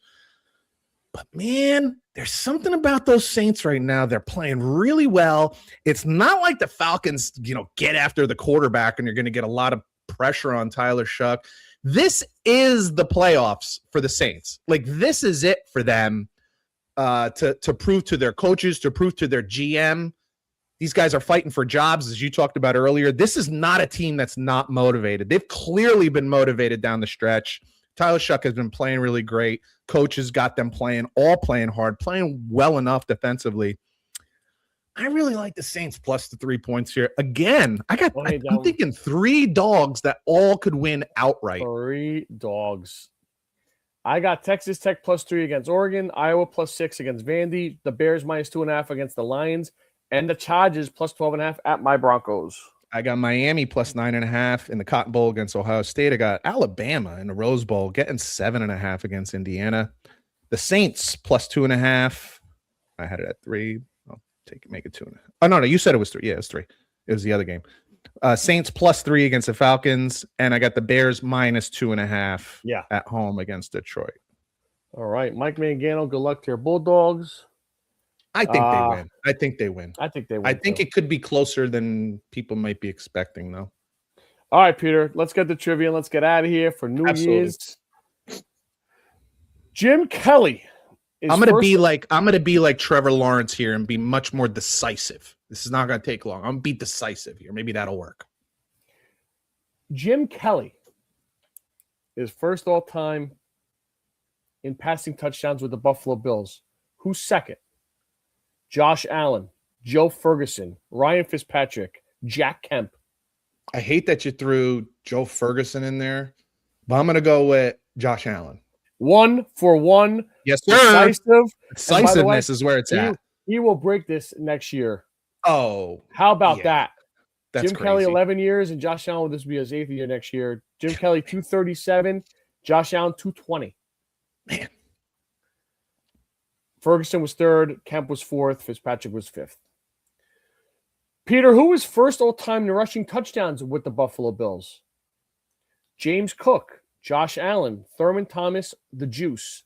But, man, there's something about those Saints right now. They're playing really well. It's not like the Falcons, get after the quarterback and you're going to get a lot of pressure on Tyler Shuck. This is the playoffs for the Saints. Like, this is it for them to prove to their coaches, to prove to their GM. These guys are fighting for jobs, as you talked about earlier. This is not a team that's not motivated. They've clearly been motivated down the stretch. Tyler Shuck has been playing really great. Coaches got them playing hard, playing well enough defensively. I really like the Saints plus the 3 points here. Again, I'm thinking 3 dogs that all could win outright.
3 dogs. I got Texas Tech +3 against Oregon, Iowa +6 against Vandy, the Bears -2.5 against the Lions, and the Chargers +12.5 at my Broncos.
I got Miami +9.5 in the Cotton Bowl against Ohio State. I got Alabama in the Rose Bowl getting 7.5 against Indiana. The Saints +2.5. I had it at 3. I'll make it 2.5. Oh, no, you said it was 3. Yeah, it was 3. It was the other game. Saints +3 against the Falcons, and I got the Bears -2.5 at home against Detroit.
All right, Mike Mangano, good luck to your Bulldogs.
I think they win. I think they win.
I think
it could be closer than people might be expecting, though.
All right, Peter, let's get the trivia and let's get out of here for New Year's. Jim Kelly.
I'm gonna be like Trevor Lawrence here and be much more decisive. This is not gonna take long. I'm gonna be decisive here. Maybe that'll work.
Jim Kelly is first all time in passing touchdowns with the Buffalo Bills. Who's second? Josh Allen, Joe Ferguson, Ryan Fitzpatrick, Jack Kemp.
I hate that you threw Joe Ferguson in there But I'm going to go with Josh Allen.
1 for 1.
Yes, sir.
Decisive.
Decisiveness is where it's at.
He will break this next year.
Oh.
How about that?
That's
Jim
crazy.
Kelly, 11 years, and Josh Allen, this will be his 8th year next year. Jim Kelly, 237. Josh Allen, 220.
Man.
Ferguson was 3rd. Kemp was 4th. Fitzpatrick was 5th. Peter, who was first all-time in rushing touchdowns with the Buffalo Bills? James Cook, Josh Allen, Thurman Thomas, the Juice.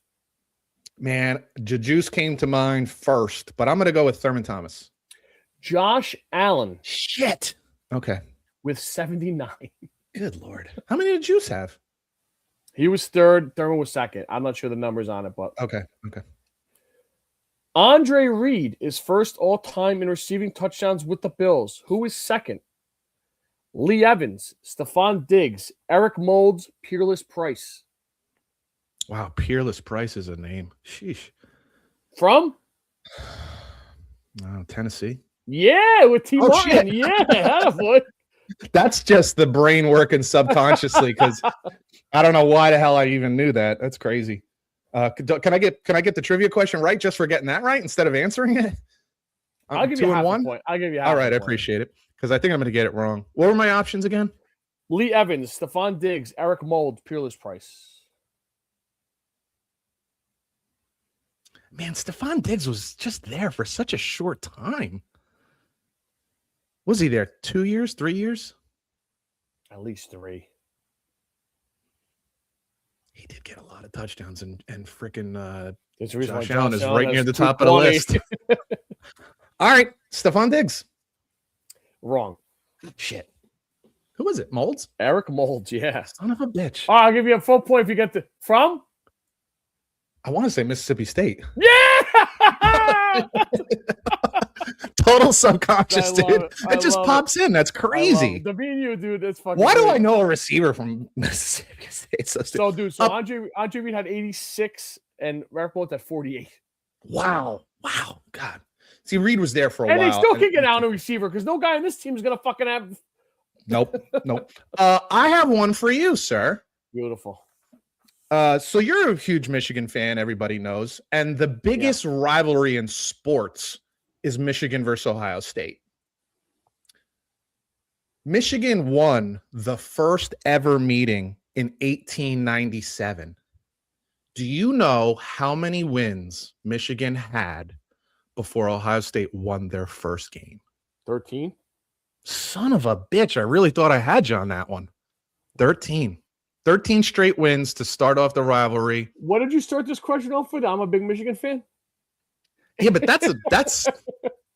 Man, the Juice came to mind first, but I'm going to go with Thurman Thomas.
Josh Allen.
Shit. Okay.
With 79.
Good Lord. How many did Juice have?
He was 3rd. Thurman was 2nd. I'm not sure the numbers on it, but.
Okay.
Andre Reed is first all-time in receiving touchdowns with the Bills. Who is 2nd? Lee Evans, Stephon Diggs, Eric Moulds, Peerless Price.
Wow, Peerless Price is a name. Sheesh.
From?
Tennessee.
Yeah, with T. Martin. Yeah, attaboy.
That's just the brain working subconsciously because I don't know why the hell I even knew that. That's crazy. Can I get the trivia question right just for getting that right instead of answering it?
I'll give you half a point. I'll give you half.
All right, I appreciate it because I think I'm going to get it wrong. What were my options again?
Lee Evans, Stephon Diggs, Eric Mould, Peerless Price.
Man, Stephon Diggs was just there for such a short time. Was he there 2 years, 3 years?
At least 3.
He did get a lot of touchdowns, and freaking
Josh
Allen is right near the top of the list. All right, Stephon Diggs.
Wrong.
Shit. Who was it? Moulds?
Eric Moulds, yeah.
Son of a bitch.
Oh, I'll give you a full point if you get the from.
I want to say Mississippi State.
Yeah.
Total subconscious, dude. It just pops in. That's crazy.
The BnR, dude, that's fucking.
Why do I know a receiver from Mississippi State?
So dude, Andre Reed had 86 and Eric Moulds had 48.
Wow. God. See, Reed was there for a while.
And they still can't get out a receiver because no guy on this team is gonna fucking have.
Nope. I have one for you, sir.
Beautiful.
So you're a huge Michigan fan, everybody knows, and the biggest rivalry in sports is Michigan versus Ohio State. Michigan won the first ever meeting in 1897. Do you know how many wins Michigan had before Ohio State won their first game?
13.
Son of a bitch. I really thought I had you on that one. 13. 13 straight wins to start off the rivalry.
What did you start this question off with? I'm a big Michigan fan.
Yeah, but that's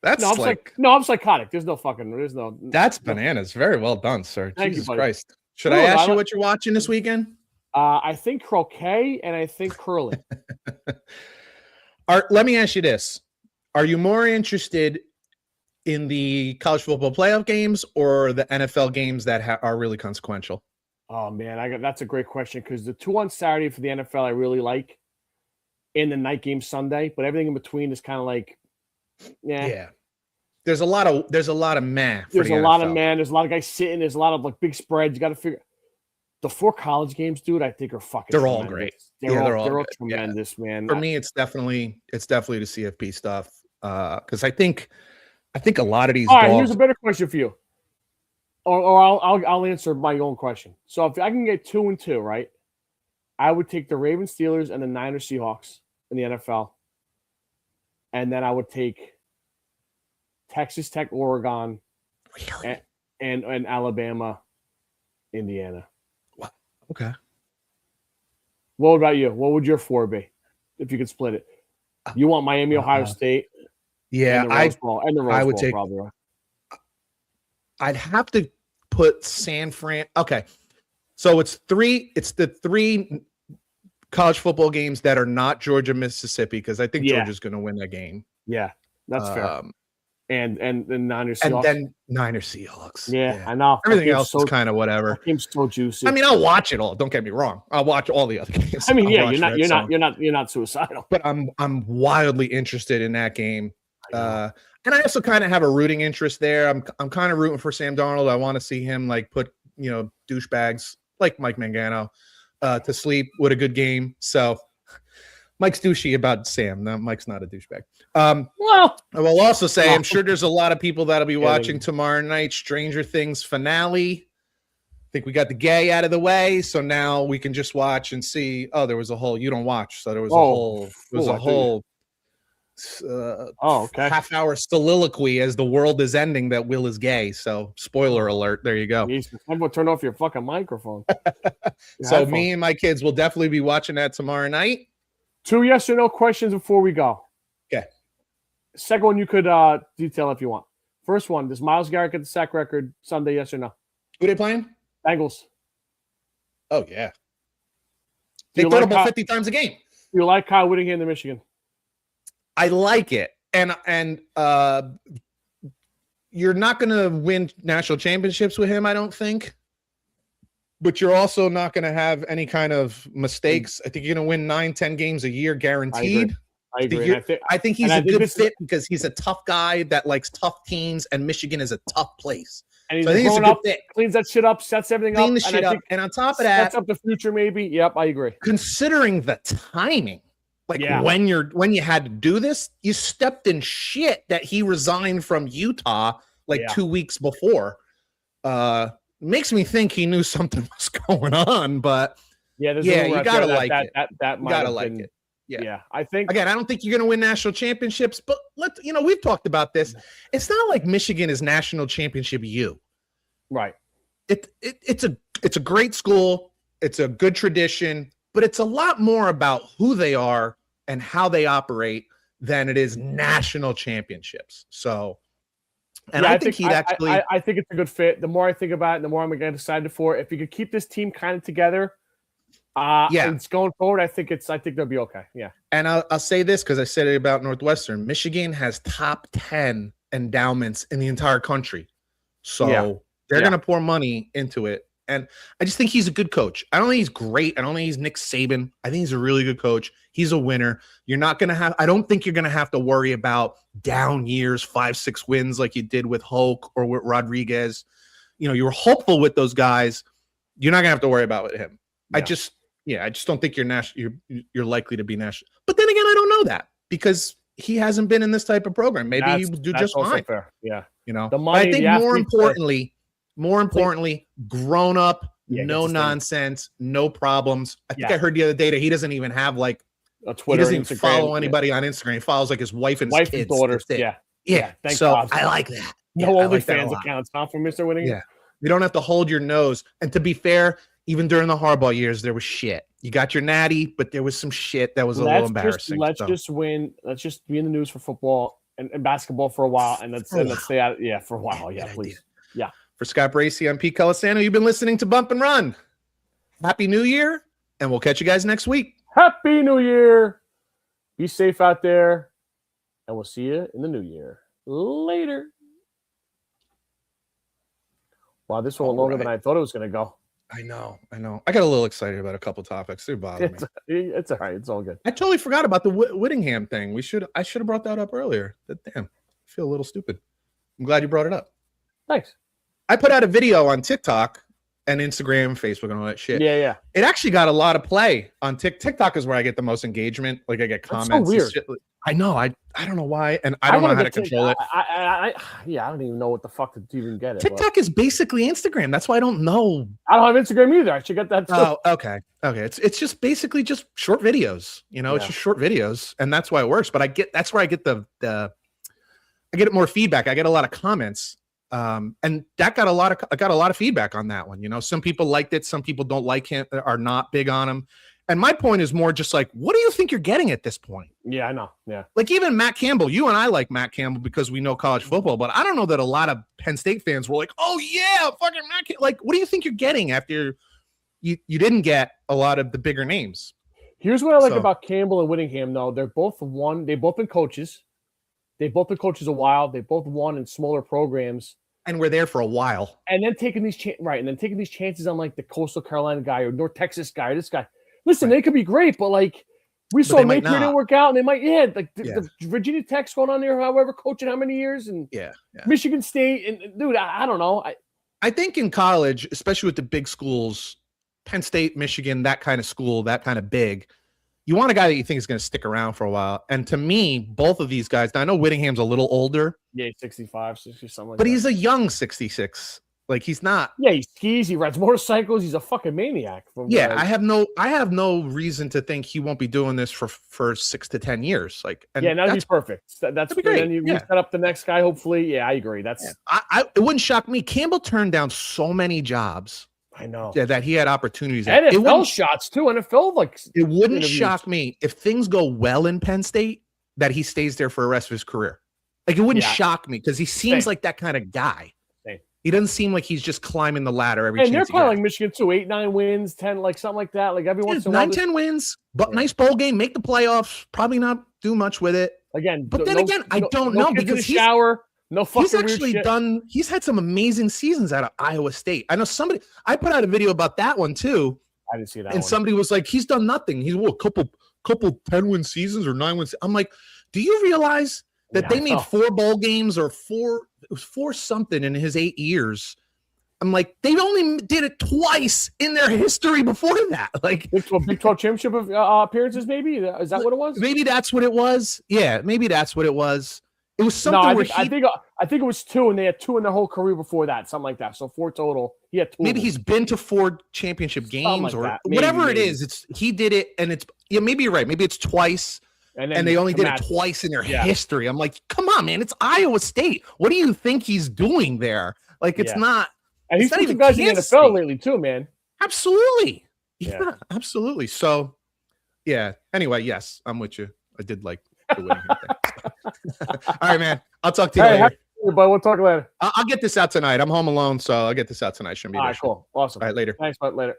I'm psychotic. There's no.
That's bananas. Very well done, sir.
Thank
Jesus
you,
Christ. Should I ask you what you're watching this weekend?
I think croquet and I think curling.
Let me ask you this. Are you more interested in the college football playoff games or the NFL games that are really consequential?
Oh man, that's a great question because the 2 on Saturday for the NFL I really like, and the night game Sunday, but everything in between is kind of like, yeah.
There's a lot of man. There's a lot of
man. There's a lot of guys sitting. There's a lot of like big spreads. You got to figure. The 4 college games, dude, I think are fucking.
They're
tremendous.
all great.
They're all tremendous, man.
For me, it's definitely the CFP stuff because I think a lot of these.
All right, here's a better question for you. Or I'll answer my own question. So if I can get 2 and 2, right, I would take the Ravens, Steelers, and the Niners, Seahawks in the NFL, and then I would take Texas Tech, Oregon,
really?
and Alabama, Indiana.
Wow. Okay.
What about you? What would your 4 be if you could split it? You want Miami, Ohio State?
Yeah,
and the Rose Bowl, I would take. Probably.
I'd have to put San Fran. Okay, so it's the 3 college football games that are not Georgia, Mississippi, because I think Georgia's going to win that game.
Yeah, that's fair. And Niners Seahawks.
And then Niners Seahawks.
Yeah, I know.
Everything else is kind of whatever.
That game's so juicy.
I mean, I'll watch it all. Don't get me wrong. I'll watch all the other games.
I mean, you're not suicidal.
But I'm wildly interested in that game. And I also kind of have a rooting interest there. I'm kind of rooting for Sam Darnold. I want to see him like put douchebags like Mike Mangano to sleep with a good game. So Mike's douchey about Sam. No, Mike's not a douchebag.
Well,
I will also say, I'm sure there's a lot of people that'll be watching
Kidding.
tomorrow night Stranger Things finale. I think we got the gay out of the way, so now we can just watch and see. Oh, there was a whole. You don't watch, so there was a whole
okay.
half-hour soliloquy as the world is ending that Will is gay. So, spoiler alert. There you go.
Jesus, everyone turn off your fucking microphone.
So, me and my kids will definitely be watching that tomorrow night.
2 yes or no questions before we go.
Okay.
Second one you could detail if you want. First one, does Myles Garrett get the sack record Sunday, yes or no?
Who they playing?
Bengals.
Oh, yeah. They throw the ball 50 times a game.
You like Kyle Whittingham to Michigan?
I like it. And you're not going to win national championships with him, I don't think. But you're also not going to have any kind of mistakes. I think you're going to win 9-10 games a year guaranteed.
I agree.
I think he's a good fit because he's a tough guy that likes tough teams, and Michigan is a tough place.
And he's
so I think it's a good fit.
Cleans that shit up, sets everything up.
Clean the shit up. And on top of that,
sets up the future maybe. Yep, I agree.
Considering the timing, when you had to do this, you stepped in shit that he resigned from Utah 2 weeks before. Makes me think he knew something was going on, but
you
gotta like
it. That might
gotta like it.
Yeah, I think
again, I don't think you're going to win national championships, but we've talked about this. It's not like Michigan is national championship U.
Right.
It's a great school. It's a good tradition, but it's a lot more about who they are and how they operate than it is national championships. So, and I think he'd actually.
I think it's a good fit. The more I think about it, the more I'm getting excited for it. If you could keep this team kind of together. It's going forward. I think they'll be okay. Yeah.
And I'll say this because I said it about Northwestern. Michigan has top 10 endowments in the entire country. So they're going to pour money into it. And I just think he's a good coach. I don't think he's great. I don't think he's Nick Saban. I think he's a really good coach. He's a winner. You're not going to have, I don't think you're going to have to worry about down years, 5-6 wins like you did with Hulk or with Rodriguez. You were hopeful with those guys. You're not going to have to worry about with him. Yeah. I just don't think you're likely to be national. But then again, I don't know that because he hasn't been in this type of program. Maybe he would do just fine.
Fair. Yeah.
The money, I think more importantly, grown up, no nonsense, no problems. I think I heard the other day that he doesn't even have a Twitter. He doesn't follow anybody on Instagram. He follows his wife and his kids.
Daughters. Yeah.
So God. I like that.
No OnlyFans accounts, not for Mr. Whittingham.
Yeah. You don't have to hold your nose. And to be fair, even during the Harbaugh years, there was shit. You got your natty, but there was some shit that was a little embarrassing.
Let's just win. Let's just be in the news for football and basketball for a while, and let's stay out. Yeah, for a while. Yeah, please. Yeah.
For Scott Bracey, I'm Pete Colasano. You've been listening to Bump and Run. Happy New Year, and we'll catch you guys next week.
Happy New Year. Be safe out there, and we'll see you in the new year. Later. Wow, this went longer than I thought it was going to go.
I know. I got a little excited about a couple topics. They bother me.
It's all right. It's all good.
I totally forgot about the Whittingham thing. I should have brought that up earlier. Damn, I feel a little stupid. I'm glad you brought it up.
Thanks.
I put out a video on TikTok and Instagram, Facebook, and all that shit.
Yeah.
It actually got a lot of play on TikTok. Is where I get the most engagement. I get comments.
That's so weird.
Shit. I know. I don't know why, and I don't know how to control it.
I don't even know what the fuck to even get it.
TikTok is basically Instagram. That's why I don't know.
I don't have Instagram either. I should get that too.
Oh, okay. It's just basically just short videos. It's just short videos, and that's why it works. But that's where I get I get more feedback. I get a lot of comments, and that got I got a lot of feedback on that one. Some people liked it, some people don't like him, are not big on him. And my point is more just what do you think you're getting at this point?
Yeah, I know. Yeah.
Even Matt Campbell, you and I like Matt Campbell because we know college football, but I don't know that a lot of Penn State fans were like, oh yeah, fucking Matt Campbell. What do you think you're getting after you didn't get a lot of the bigger names?
Here's what I like about Campbell and Whittingham, though. They've both been coaches. They've both been coaches a while. They both won in smaller programs.
And we're there for a while.
And then taking these chances on the Coastal Carolina guy or North Texas guy or this guy. Listen, they could be great, but we saw Napier didn't work out, and they might, the Virginia Tech's going on there, however, coaching how many years, and Michigan State, and dude, I don't know.
I think in college, especially with the big schools, Penn State, Michigan, that kind of school, that kind of big. You want a guy that you think is going to stick around for a while. And to me, both of these guys, now I know Whittingham's a little older.
Yeah, 65, 60, something like
but
that.
He's a young 66. Like he's not.
Yeah, he skis, he rides motorcycles. He's a fucking maniac.
I have no reason to think he won't be doing this for 6 to 10 years. Like, and
that'd be perfect. That's
be great.
Then you set up the next guy. Hopefully, I agree. That's
it wouldn't shock me. Campbell turned down so many jobs.
I know
that he had opportunities.
NFL shots too. NFL
it wouldn't shock me if things go well in Penn State that he stays there for the rest of his career. Like it wouldn't shock me because he seems like that kind of guy. He doesn't seem like he's just climbing the ladder every chance.
And they're probably like Michigan too, 8-9 wins, 10, like something like that. Like every once in a while,
9-10 wins, but nice bowl game, make the playoffs. Probably not do much with it
again.
But then again, I don't know because
he's shower. No fucking
he's actually done. He's had some amazing seasons out of Iowa State. I know somebody. I put out a video about that one too.
I didn't see that.
And somebody was like, "He's done nothing. He's a couple 10-win seasons or 9 wins." I'm like, "Do you realize that they made 4 bowl games or 4? It was 4 something in his 8 years." I'm like, they only did it twice in their history before that. Like
Big 12 championship appearances, maybe. Is that what it was?
Maybe that's what it was. Yeah, maybe that's what it was. It was something.
No, I think it was 2, and they had 2 in their whole career before that, something like that. So 4 total. He had 2.
Maybe he's been to 4 championship games or whatever it is. He did it, and it's maybe you're right. Maybe it's twice, and they only did it twice in their history. I'm like, come on, man, it's Iowa State. What do you think he's doing there? Like, it's not.
And he's put some guys in the NFL lately too, man.
Absolutely, absolutely. So, Anyway, yes, I'm with you. I did like the winning thing. All right, man. I'll talk to you later.
But we'll talk later.
I'll get this out tonight. I'm home alone, so I'll get this out tonight. Shouldn't be.
All right, cool, awesome.
All right, later.
Thanks, bud. Later.